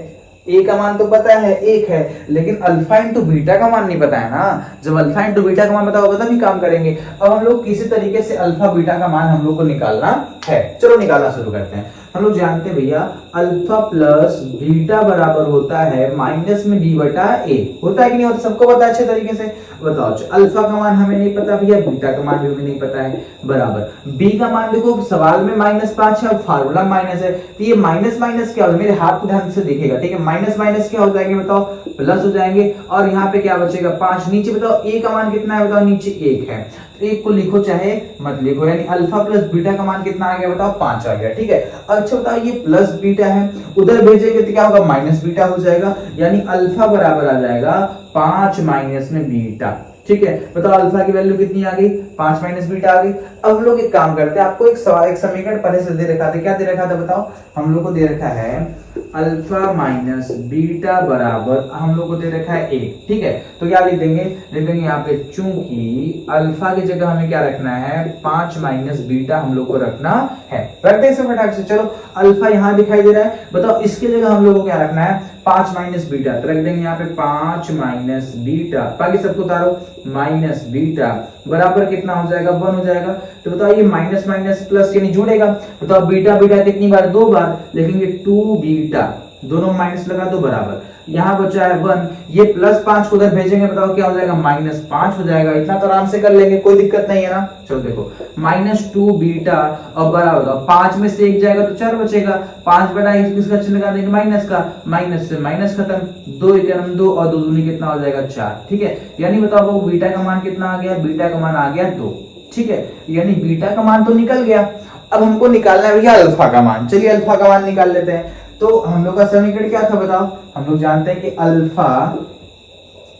a का मान तो पता है 1 है, लेकिन अल्फा इंटू बीटा का मान नहीं पता है ना। जब अल्फा इंटू बीटा का मान पता होगा तभी काम करेंगे। अब हम लोग किसी तरीके से अल्फा बीटा का मान हम लोग को निकालना है। चलो निकालना शुरू करते हैं। हम लोग जानते हैं भैया अल्फा प्लस बीटा बराबर होता है माइनस में बी बटा ए। होता है कि नहीं होता, सबको पता है अच्छे तरीके से। बताओ, अल्फा का मान हमें नहीं पता भैया, बीटा का मान भी हमें नहीं पता है, बराबर बी का मान देखो सवाल में -5 है और फार्मूला माइनस है, तो ये माइनस माइनस क्या होगा, मेरे हाथ को ध्यान से देखिएगा, ठीक है। माइनस माइनस क्या हो जाएंगे बताओ, प्लस हो जाएंगे, और यहाँ पे क्या बचेगा 5। नीचे बताओ ए का मान कितना है, बताओ नीचे 1 है, तो 1 को लिखो चाहे मत लिखो, यानी अल्फा प्लस बीटा का मान कितना आ गया बताओ 5 आ गया, ठीक है। अच्छा बताओ ये प्लस बीटा है, उधर भेजेंगे तो क्या होगा माइनस बीटा हो जाएगा, यानी अल्फा बराबर आ जाएगा 5 माइनस में बीटा, ठीक है। बताओ अल्फा की वैल्यू कितनी आ गई, 5 माइनस बीटा आ गई। अब हम लोग एक काम करते हैं, आपको एक सवाल, एक समीकरण पहले से दे रखा था, क्या दे रखा था बताओ, हम लोग को दे रखा है अल्फा माइनस बीटा बराबर, हम लोग को दे रखा है 1, ठीक है। तो क्या लिख देंगे, लिख देंगे यहाँ पे चूंकि अल्फा की जगह हमें क्या रखना है 5 माइनस बीटा हम लोग को रखना है, रखते हैं फटाक से। चलो अल्फा यहाँ दिखाई दे रहा है, बताओ इसकी जगह हम लोग को क्या रखना है 5 माइनस बीटा, तो रख देंगे यहाँ पे 5 माइनस बीटा, बाकी सबको उतारो, माइनस बीटा बराबर कितना हो जाएगा 1 हो जाएगा। तो बताओ ये माइनस माइनस प्लस यानी जुड़ेगा, बताओ बीटा बीटा कितनी बार, 2 बार, लिखेंगे 2 बीटा, दोनों माइनस लगा दो बराबर, यहाँ बचा है 1, ये +5 को उधर भेजेंगे, बताओ क्या हो जाएगा -5 हो जाएगा। इतना तो आराम से कर लेंगे, कोई दिक्कत नहीं है ना। चलो देखो -2 बीटा और बराबर, 5 में से 1 जाएगा तो 4 बचेगा, 5 बटा किसका चिन्ह लगा देंगे माइनस का, माइनस से माइनस खत्म, 2 × 2 और 2 दूनी कितना हो जाएगा 4, ठीक है। यानी बताओ वो बीटा का मान कितना आ गया, बीटा का मान आ गया 2, ठीक है। यानी बीटा का मान तो निकल गया, अब हमको निकालना है भैया अल्फा का मान। चलिए अल्फा का मान निकाल लेते हैं। तो हम लोग का समीकरण क्या था बताओ, हम लोग जानते हैं कि अल्फा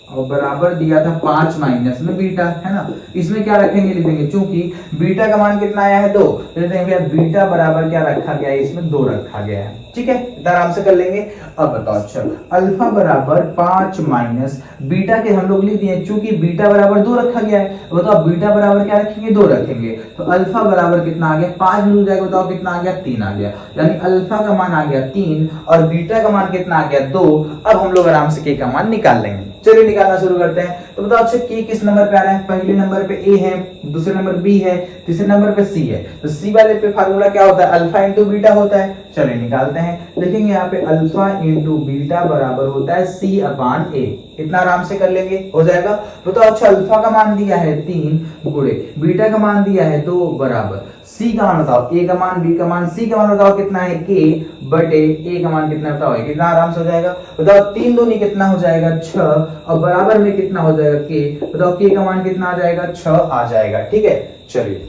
और बराबर दिया था 5 माइनस में बीटा, है ना। इसमें क्या रखेंगे, लिख देंगे चूंकि बीटा का मान कितना आया है 2, तो लिख देंगे बीटा बराबर क्या रखा गया है, इसमें 2 रखा गया है, ठीक है। इतना आराम से कर लेंगे। अब बताओ अच्छा अल्फा बराबर 5 माइनस बीटा के हम लोग लिख दिए, चूंकि बीटा बराबर 2 रखा गया है, बताओ बीटा बराबर क्या रखेंगे 2 रखेंगे, तो अल्फा बराबर कितना आ गया 5 मिल जाएगा, बताओ कितना आ गया 3 आ गया, यानी अल्फा का मान आ गया 3 और बीटा का मान कितना आ गया 2। अब हम लोग आराम से के का मान निकाल लेंगे। चलिए निकालना शुरू करते हैं। तो बताओ अच्छा के किस नंबर पे आ रहा है, पहले नंबर पे ए है, दूसरे नंबर बी है, तीसरे नंबर पे सी है, तो सी वाले पे फार्मूला क्या होता है अल्फा इंटू बीटा होता है। चलिए निकालते हैं, लिखेंगे यहाँ पे अल्फा इंटू बीटा बराबर होता है सी अपान ए, इतना आराम से कर लेंगे, हो जाएगा। तो अच्छा अल्फा का मान दिया है 3 गुणे बीटा का मान दिया है 2 बराबर सी का मान बताओ, ए का मान, बी का मान, सी का मान बताओ कितना है के बटे ए का मान कितना बताओ, कितना आराम से हो जाएगा। बताओ 3 दूनी कितना हो जाएगा 6 और बराबर में कितना हो जाएगा के, बताओ के का मान कितना आ जाएगा 6 आ जाएगा, ठीक है। चलिए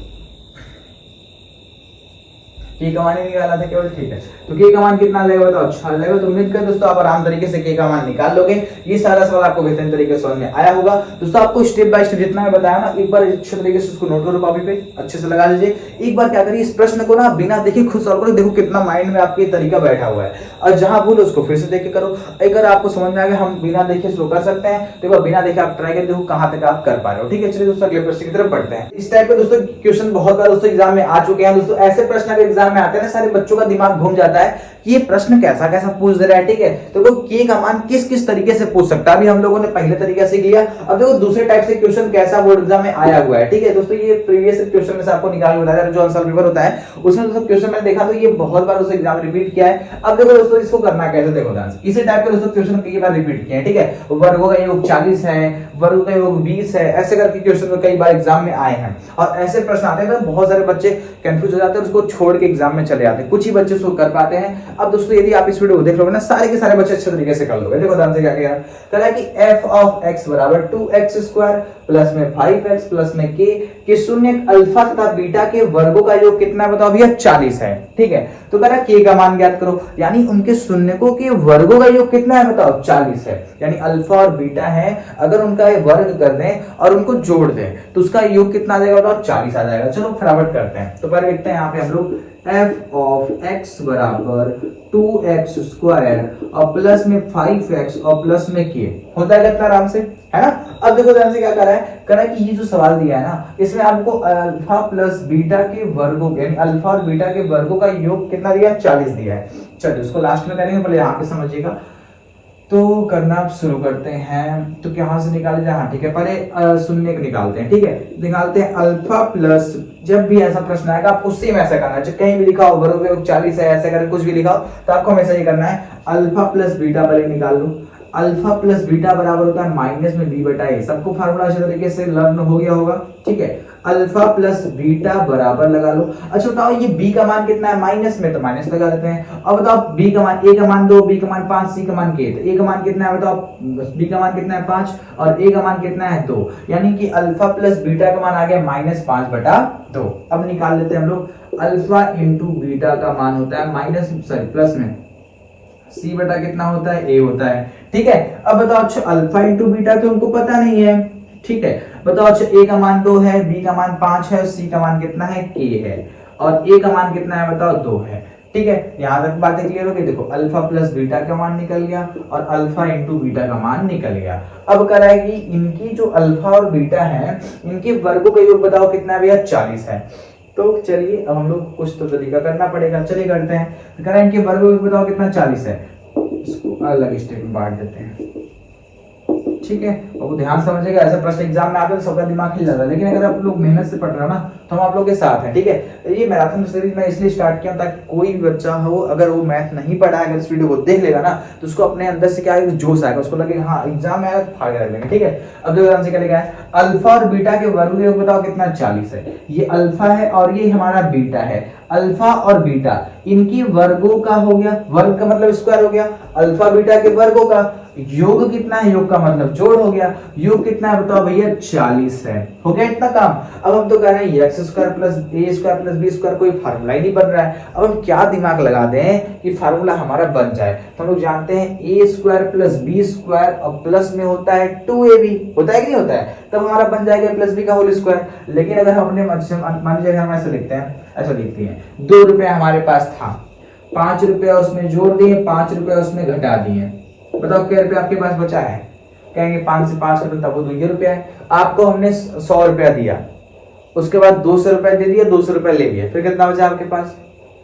के का मान ही निकाला था केवल, ठीक है। तो के का मान कितना आ जाएगा बताओ 6 आ जाएगा। तो उम्मीद कर दोस्तों आप आराम तरीके से के का मान निकाल लोगे। ये सारा सवाल आपको बेहतरीन तरीके से समझ में आया होगा। दोस्तों आपको स्टेप बाय स्टेप जितना मैं बताया ना, एक बार अच्छे तरीके से उसको नोट करो, कॉपी पे अच्छे से लगा लीजिए। एक बार क्या करिए, इस प्रश्न को ना बिना देखे खुद सॉल्व करो, देखो कितना माइंड में आपके तरीका बैठा हुआ है, और जहां भूल उसको फिर से देख के करो। अगर आपको समझ में आ गया हम बिना देखे इसको कर सकते हैं, तो एक बार बिना देखे आप ट्राई करके देखो कहां तक आप कर पा रहे हो, ठीक है। चलिए दोस्तों अगले प्रश्न की तरफ बढ़ते हैं। इस टाइप के दोस्तों क्वेश्चन बहुत बार दोस्तों एग्जाम में आ चुके हैं। दोस्तों ऐसे प्रश्न अगर एग्जाम में आते हैं ना, सारे बच्चों का दिमाग घूम जाता है कि ये प्रश्न कैसा कैसा पूछ दे रहा है, ठीक है। तो देखो के का मान किस किस तरीके से पूछ सकता है, अभी हम लोगों ने पहले तरीका सीख लिया। अब देखो दूसरे टाइप से क्वेश्चन कैसा बोर्ड एग्जाम में आया हुआ है, ठीक है। दोस्तों ये प्रीवियस क्वेश्चन में से आपको निकाल के बताया जो आंसर पेपर होता है उसमें दोस्तों क्वेश्चन मैंने देखा तो ये बहुत बार उस एग्जाम रिपीट किया है। अब देखो दोस्तों इसको करना कैसे, देखो ध्यान से, इसी टाइप के दोस्तों क्वेश्चन कई बार रिपीट किए हैं, ठीक है। वर्गों का योग 40 है, वर्गों का योग 20 है, ऐसे करके क्वेश्चन कई बार एग्जाम में आए हैं। और ऐसे प्रश्न आते हैं तो बहुत सारे बच्चे कंफ्यूज हो जाते हैं, उसको छोड़ के एग्जाम में चले जाते हैं, कुछ ही बच्चे उसको कर पाते हैं। अब दोस्तों यदि आप इस वीडियो को देख लोगे ना, सारे के सारे बच्चे अच्छे तरीके से कर लोगे। देखो ध्यान से क्या किया, कह रहा है कि f ऑफ x बराबर 2x² प्लस में 5x प्लस में k के शून्य अल्फा तथा बीटा के वर्गों का योग कितना है बताओ भैया 40 है, ठीक है। तो कह रहा है k का मान ज्ञात करो, यानी उनके शून्यकों के वर्गों का योग कितना है बताओ 40 है। यानी अल्फा और बीटा है, अगर उनका वर्ग कर दें और उनको जोड़ दें तो उसका योग कितना आ जाएगा बताओ 40 आ जाएगा। चलो फटाफट करते हैं। तो पहले लिखते हैं यहाँ पे हम लोग f ऑफ x बराबर 2x² और प्लस में 5x और प्लस में k, होता है कितना आराम से, है ना। अब देखो ध्यान से क्या कर रहा है, कह रहा है कि ये जो सवाल दिया है ना, इसमें आपको अल्फा प्लस बीटा के वर्गों के, यानी अल्फा और बीटा के वर्गों का योग कितना दिया 40 दिया है। चलिए उसको लास्ट में करेंगे, पहले यहाँ पे समझिएगा। तो करना आप शुरू करते हैं। तो कहाँ से निकाले जाए? हाँ ठीक है, पहले शून्य को निकालते हैं। ठीक है, निकालते हैं अल्फा प्लस, जब भी ऐसा प्रश्न आएगा आपको सेम ऐसा करना है, कहीं भी लिखा हो वर्ग योग 40 है ऐसे करके कुछ भी लिखा हो तो आपको हमेशा ये करना है, अल्फा प्लस बीटा पहले निकाल लो। अल्फा प्लस बीटा बराबर होता है माइनस में बी बटा ए। सबको फार्मूला अच्छे तरीके से लर्न हो गया होगा। ठीक है, अल्फा प्लस बीटा बराबर लगा लो। अच्छा बताओ ये बी का मान कितना है? माइनस में, तो माइनस लगा देते हैं। अब बताओ बी का मान, ए का मान 2, बी का मान 5, सी का मान के, तो ए का मान कितना है बताओ? बी का मान कितना है? 5 और ए का मान कितना है? 2। यानी कि अल्फा प्लस बीटा का मान आ गया -5/2। अब निकाल लेते हैं हम लोग, अल्फा इंटू बीटा का मान होता है प्लस में सी बटा कितना होता है? ए होता है। ठीक है, अब बताओ अच्छा अल्फा इंटू बीटा तो हमको पता नहीं है। ठीक है, बताओ अच्छा ए का मान 2 है, बी का मान 5 है, सी का मान कितना है? के है, और ए का मान कितना है बताओ? 2 है। ठीक है, यहां तक बातें क्लियर हो गई। देखो अल्फा प्लस बीटा का मान निकल गया और अल्फा इंटू बीटा का मान निकल गया। अब कराएगी इनकी जो अल्फा और बीटा है इनके वर्गों का योग बताओ कितना है भैया? 40 है। तो चलिए अब हम लोग कुछ तो तरीका करना पड़ेगा, चलिए करते हैं। तो करें इनके वर्ग बताओ कितना? 40 है। इसको अलग स्टेप में बांट देते हैं। ठीक है, अब ध्यान समझिएगा, ऐसा प्रश्न एग्जाम में आते तो सबका दिमाग हिल जाता है, लेकिन अगर आप लोग मेहनत से पढ़ रहे हो ना तो हम आप लोग के साथ हैं। ठीक है, तो ये मैराथन सीरीज मैं इसलिए स्टार्ट किया ताकि कोई भी बच्चा हो अगर वो मैथ नहीं पढ़ा है, अगर इस वीडियो को देख लेगा ना तो उसको अपने अंदर से क्या है, जोश आएगा, उसको लगेगा हाँ एग्जाम में आएगा तो फाड़ कर लेंगे। ठीक है, अब जो आंसर क्या लिखा है, अल्फा और बीटा के वर्ग योग बताओ कितना? 40 है। ये अल्फा है और ये हमारा बीटा है। अल्फा और बीटा इनकी वर्गों का हो गया, वर्ग का मतलब स्क्वायर हो गया, अल्फा बीटा के वर्गों का योग कितना है? योग का मतलब जोड़ हो गया। योग कितना है बताओ भैया? 40 है। हो गया इतना काम। अब हम तो कह रहे हैं एक्स स्क्वायर प्लस ए स्क्वायर प्लस बी स्क्वायर, कोई फार्मूला ही नहीं बन रहा है। अब हम क्या दिमाग लगा दें कि फार्मूला हमारा बन जाए? तो हम लोग जानते हैं ए स्क्वायर प्लस बी स्क्वायर और प्लस में होता है 2ab, होता है कि नहीं होता है? तब हमारा बन जाएगा प्लस बी का होल स्क्वायर। लेकिन अगर हम अपने मान लीजिए हम ऐसे लिखते हैं, ऐसा लिखते हैं 2 रुपए हमारे पास था, 5 रुपए उसमें जोड़ दिए, 5 रुपए उसमें घटा दिए, बताओ क्या रुपया आपके पास बचा है? कहेंगे 5 से 5 करो तब वो 2 रुपया है। आपको हमने 100 रुपया दिया, उसके बाद 200 रुपया दे दिया, 200 रुपया ले लिया, फिर कितना बचा आपके पास?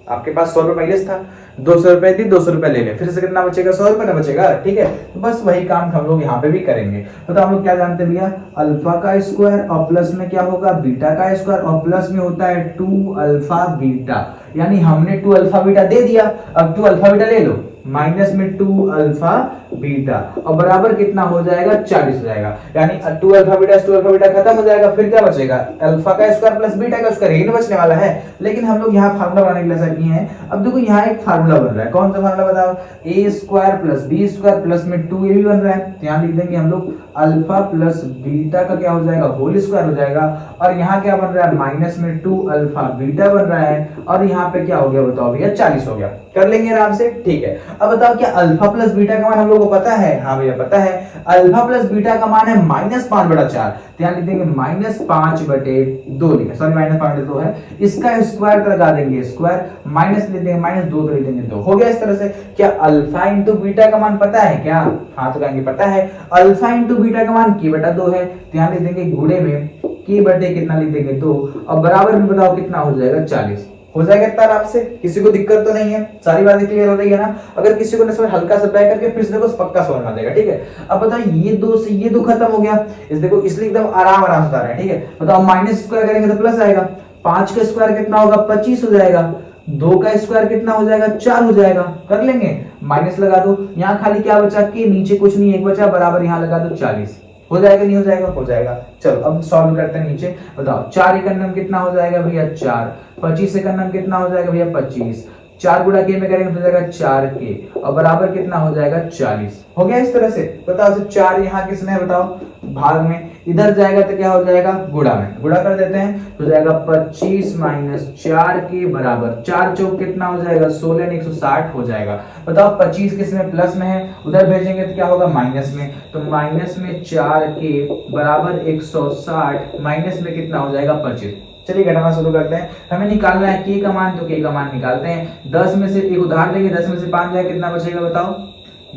आपके पास 100 रुपया पहले था, 200 रुपया दी, 200 रुपया ले लिया, फिर से कितना बचेगा? 100 रुपया ना बचेगा। ठीक है, तो बस वही काम हम लोग यहाँ पे भी करेंगे। तो हम लोग क्या जानते हैं भैया? अल्फा का स्क्वायर और प्लस में क्या होगा? बीटा का स्क्वायर और प्लस में होता है 2 अल्फा बीटा। यानी हमने 2 अल्फा बीटा दे दिया, अब 2 अल्फा बीटा ले लो, माइनस में 2 अल्फा बीटा और बराबर कितना हो जाएगा? 40 हो जाएगा। यानी 2 अल्फा बीटा खत्म हो जाएगा, फिर क्या बचेगा? अल्फा का स्क्वायर प्लस बीटा का स्क्वायर, यही बचने वाला है। लेकिन हम लोग यहाँ फार्मूला बनाने के लिए ऐसा किए हैं। अब देखो यहाँ एक फार्मूला बन रहा है, कौन सा फार्मूला बताओ? A square plus B square plus में 2ab बन रहा है, तो यहाँ लिख देंगे हम लोग अल्फा प्लस बीटा का क्या हो जाएगा? होल स्क्वायर हो जाएगा। और यहाँ क्या बन रहा है? माइनस में 2 अल्फा बीटा बन रहा है, और यहाँ पे क्या हो गया बताओ भैया? 40 हो गया। कर लेंगे आराम से। ठीक है, अब बताओ क्या अल्फा प्लस बीटा का मान हम लोग को पता है? हाँ भैया पता है, अल्फा प्लस बीटा का मान है -5/4, तो यहाँ लिख देंगे -5/2 लिखा, सॉरी -5/2 है, इसका स्क्वायर लगा देंगे, स्क्वायर माइनस लिख देंगे -2 तो लिख देंगे 2। हो गया इस तरह से। क्या अल्फा इंटू बीटा का मान पता है क्या? हाँ तो कहेंगे पता है, अल्फा इंटू बीटा का मान k/2 है, तो यहाँ लिख देंगे गुणे में k/, कितना लिख देंगे 2, और बराबर में बताओ कितना हो जाएगा? 40। हो जाएगा इतना आराम से, किसी को दिक्कत तो नहीं है? सारी बातें क्लियर हो रही है ना? अगर किसी को न हल्का सा बैक करके फिर से देखो पक्का समझ में आ जाएगा। ठीक है, अब बताओ ये 2 से ये 2 खत्म हो गया, इस देखो इसलिए एकदम आराम से बता रहे हैं। ठीक है, बताओ माइनस स्क्वायर करेंगे तो प्लस आएगा, 5 का स्क्वायर कितना होगा? 25 हो जाएगा, 2 का स्क्वायर कितना हो जाएगा? 4 हो जाएगा। कर लेंगे, माइनस लगा दो, यहाँ खाली क्या बचा? कि नीचे कुछ नहीं, एक बचा, बराबर यहाँ लगा दो 40। हो जाएगा नहीं हो जाएगा? हो जाएगा। चलो अब सॉल्व करते हैं नीचे। बताओ 4 एकम कितना हो जाएगा भैया? 4। 25 एकम कितना हो जाएगा भैया? 25। 4 गुणा के में करेंगे तो हो जाएगा 4k और बराबर कितना हो जाएगा? 40। हो गया इस तरह से। बताओ 4 यहाँ किसमें है बताओ? भाग में। इधर जाएगा तो क्या हो जाएगा? गुणा में। गुणा कर देते हैं तो हो जाएगा 25 - 4 के बराबर 4 चौक कितना हो जाएगा? 16 - 160 हो जाएगा। बताओ 25 किसमें? प्लस में है, उधर भेजेंगे तो क्या होगा? माइनस में। तो माइनस में 4 के बराबर 160, माइनस में कितना हो जाएगा? 25। चलिए घटाना शुरू करते हैं। हमें निकालना है k का मान, तो k का मान निकालते हैं। 10 में से एक उधार लेंगे, 10 में से 5 जाएगा, कितना बचेगा बताओ?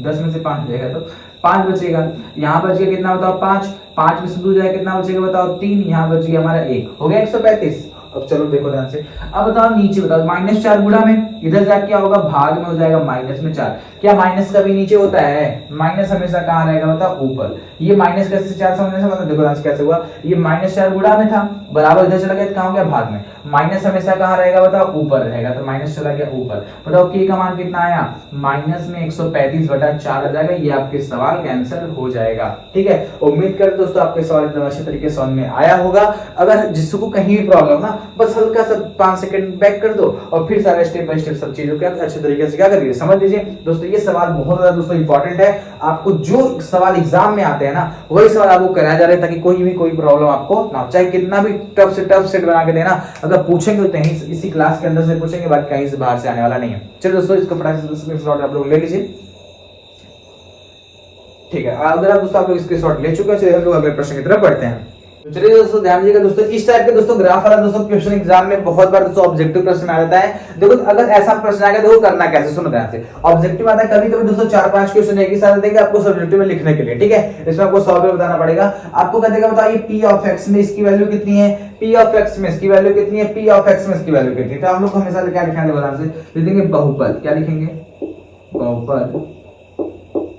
10 में से 5 जाएगा तो 5 बचेगा। यहाँ बच गया कितना बताओ? 5। 5 में से 2 जाएगा, कितना बचेगा बताओ? 3। यहाँ बच गया हमारा 1। हो गया 135। अब चलो देखो ध्यान से, अब बताओ नीचे बताओ -4 गुणा में, इधर जाके क्या होगा, भाग में हो जाएगा -4। क्या माइनस कभी नीचे होता है? माइनस हमेशा कहाँ रहेगा बताओ, ऊपर। ये माइनस कैसे 4 समझने से मतलब देखो ध्यान से कैसे हुआ, ये -4 गुणा में था, बराबर इधर चला गया तो कहाँ हो गया, भाग में। माइनस हमेशा कहाँ रहेगा बताओ, ऊपर रहेगा, तो माइनस चला गया ऊपर। बताओ k का मान कितना आया, माइनस में 135/4 आ जाएगा। ये आपके सवाल कैंसिल हो जाएगा। ठीक है, उम्मीद करते दोस्तों आपके सवाल एकदम अच्छे तरीके से समझ में आया होगा। अगर जिसको कहीं भी प्रॉब्लम ना, बस हल्का सा 5 सेकंड बैक कर दो और फिर सारे स्टेप बाय स्टेप सब चीजों को अच्छे तरीके से क्या करिए, समझ लीजिए। दोस्तों ये सवाल बहुत ज्यादा दोस्तों इंपॉर्टेंट है। आपको जो सवाल एग्जाम में आते हैं ना, वही सवाल आपको कराया जा रहा है, ताकि कोई प्रॉब्लम आपको ना, चाहे कितना भी टफ से टफ सेट बना के देना, अगर पूछेंगे तो इसी क्लास के अंदर से पूछेंगे, बाकी कहीं से बाहर से आने वाला नहीं है। चलिए दोस्तों इसको फटाफट आप लोग ले लीजिए। ठीक है, अगर आप दोस्तों आप लोग स्क्रीनशॉट ले चुके हैं, चलिए हम लोग अगले प्रश्न की तरफ बढ़ते हैं। तो चलिए दोस्तों ध्यान दीजिएगा दोस्तों, इस टाइप के दोस्तों ग्राफ वाला दोस्तों क्वेश्चन एग्जाम में बहुत बार दोस्तों ऑब्जेक्टिव प्रश्न आ जाता है। देखो अगर ऐसा प्रश्न आएगा तो करना कैसे, सुनो ध्यान से। ऑब्जेक्टिव आता है कभी-कभी दोस्तों 4-5 क्वेश्चन एक ही साथ देंगे आपको सब्जेक्टिव में लिखने के लिए। ठीक है, इसमें आपको सॉल्व भी बताना पड़ेगा। आपको कह देगा बताइए p ऑफ x में इसकी वैल्यू कितनी है, p ऑफ x में इसकी वैल्यू कितनी है, p ऑफ x में इसकी वैल्यू कितनी है। तो हम लोग हमेशा क्या लिखेंगे ध्यान से, लिखेंगे बहुपद। क्या लिखेंगे, बहुपद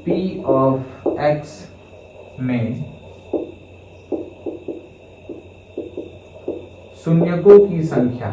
p ऑफ x में शून्यकों की संख्या।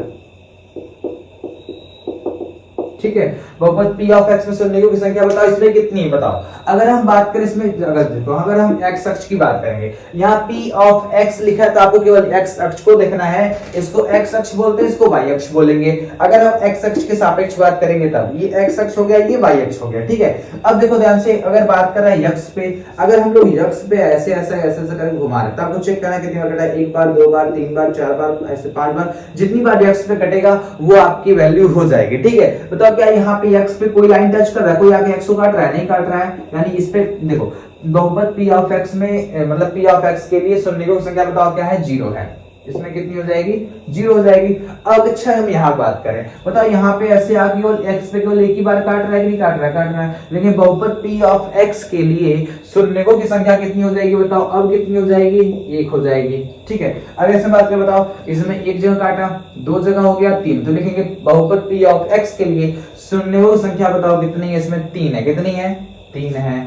ठीक है, बहुपद p ऑफ x में शून्यकों की संख्या बताओ, इसमें कितनी है बताओ। अगर हम बात करें इसमें, अगर हम x अक्ष की बात करेंगे, यहाँ p ऑफ x लिखा है तो आपको केवल x अक्ष को देखना है। इसको x अक्ष बोलते हैं, इसको y अक्ष बोलेंगे। अगर हम x अक्ष के सापेक्ष बात करेंगे तब ये x अक्ष हो गया, ये y अक्ष हो गया। ठीक है, अब देखो ध्यान से, अगर बात कर रहे हैं x पे, अगर हम लोग x पे ऐसे करके घुमा रहे हैं तो आपको चेक करना कितनी बार कटा है, 1 बार 2 बार 3 बार 4 बार ऐसे 5 बार, जितनी बार x पे कटेगा वो आपकी वैल्यू हो जाएगी। ठीक है, बताओ क्या यहाँ पे x पे कोई लाइन टच कर रहा है, कोई आगे x को काट रहा है, नहीं काट रहा है, यानी इस पे देखो बहुपद p ऑफ x में मतलब p ऑफ x के लिए शून्यकों की संख्या बताओ क्या है, 0 है। इसमें कितनी हो जाएगी, 0 हो जाएगी। अब अच्छा हम यहाँ बात करें, बताओ यहाँ पे ऐसे आ केवल x पे केवल एक ही बार काट रहा है कि नहीं काट रहा है, काट रहा है। लेकिन बहुपद p ऑफ x के लिए शून्यकों की संख्या कितनी हो जाएगी बताओ, अब कितनी हो जाएगी, 1 हो जाएगी। ठीक है, अब ऐसे बात करें, बताओ इसमें एक जगह काटा, 2 जगह हो गया 3, तो लिखेंगे बहुपद p ऑफ x के लिए शून्यकों की संख्या बताओ कितनी है, इसमें 3 है। कितनी है, 3 है।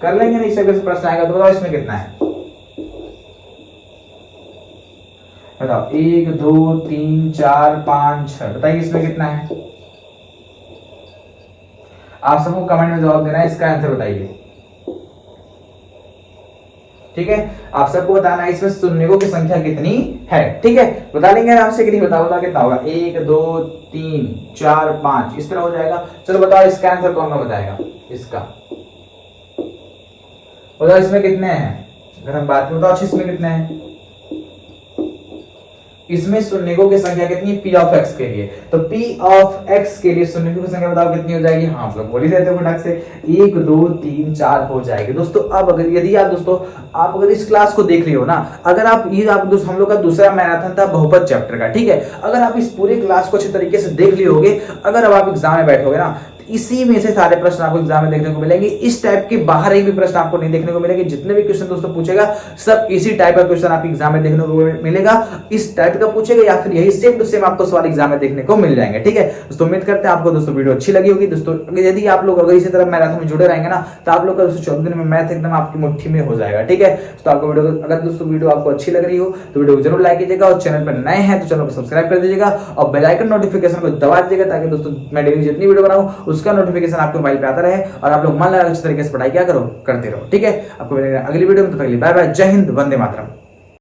कर लेंगे नहीं, इससे प्रश्न आएगा तो बताओ इसमें कितना है, बताओ 1 2 3 4 5 6, बताइए इसमें कितना है। आप सबको कमेंट में जवाब देना है, इसका आंसर बताइए। ठीक है, आप सबको बताना है इसमें शून्यकों की संख्या कितनी है। ठीक है, बता लेंगे आराम से कि नहीं, बताओ बताओ कितना होगा, 1 2 3 4 5 इस तरह हो जाएगा। चलो बताओ इसका आंसर कौन बताएगा, इसका बताओ इसमें कितने हैं। अगर हम बात करें बताओ इसमें कितने हैं, इसमें शून्यकों की संख्या कितनी है, p ऑफ x के लिए। तो p ऑफ x के लिए शून्यकों की संख्या बताओ कितनी हो जाएगी। हाँ आप लोग बोल ही देते हो फटाक से, 1 2 3 4 हो जाएगी। दोस्तों अब अगर यदि आप दोस्तों आप अगर इस क्लास को देख रहे हो ना, अगर आप ये आप दोस्तों हम लोग का दूसरा मैराथन था बहुपद चैप्टर का। ठीक है, अगर आप इस पूरे क्लास को अच्छे तरीके से देख लिए होगे, अगर अब आप एग्जाम में बैठोगे ना, इसी में से सारे प्रश्न आपको एग्जाम में देखने को मिलेंगे। इस टाइप के बाहर एक भी प्रश्न आपको नहीं देखने को मिलेंगे। जितने भी क्वेश्चन दोस्तों पूछेगा सब इसी टाइप का क्वेश्चन आपको एग्जाम में देखने को मिलेगा। इस टाइप का पूछेगा या फिर यही सेम टू सेम आपको सवाल एग्जाम में देखने को मिल जाएंगे। ठीक है दोस्तों, उम्मीद करते हैं आपको दोस्तों वीडियो अच्छी लगी होगी। दोस्तों यदि आप लोग अगर इसी तरह मैराथन में जुड़े रहेंगे ना, तो आप लोग का दोस्तों 14 दिन में मैथ एकदम आपकी मुट्ठी में हो जाएगा। ठीक है, तो आपको वीडियो अगर दोस्तों वीडियो आपको अच्छी लग रही हो तो वीडियो को जरूर लाइक कीजिएगा, और चैनल पर नए हैं तो चैनल को सब्सक्राइब कर दीजिएगा और बेल आइकन नोटिफिकेशन को दबा दीजिएगा, ताकि दोस्तों मैं डेली जितनी वीडियो बनाऊं उसका नोटिफिकेशन आपको मोबाइल पे आता रहे और आप लोग मन लगा अच्छे तरीके से पढ़ाई क्या करो करते रहो। ठीक है, आपको मिलेगा अगली वीडियो में, तो पहले बाय बाय, जय हिंद, वंदे मातरम।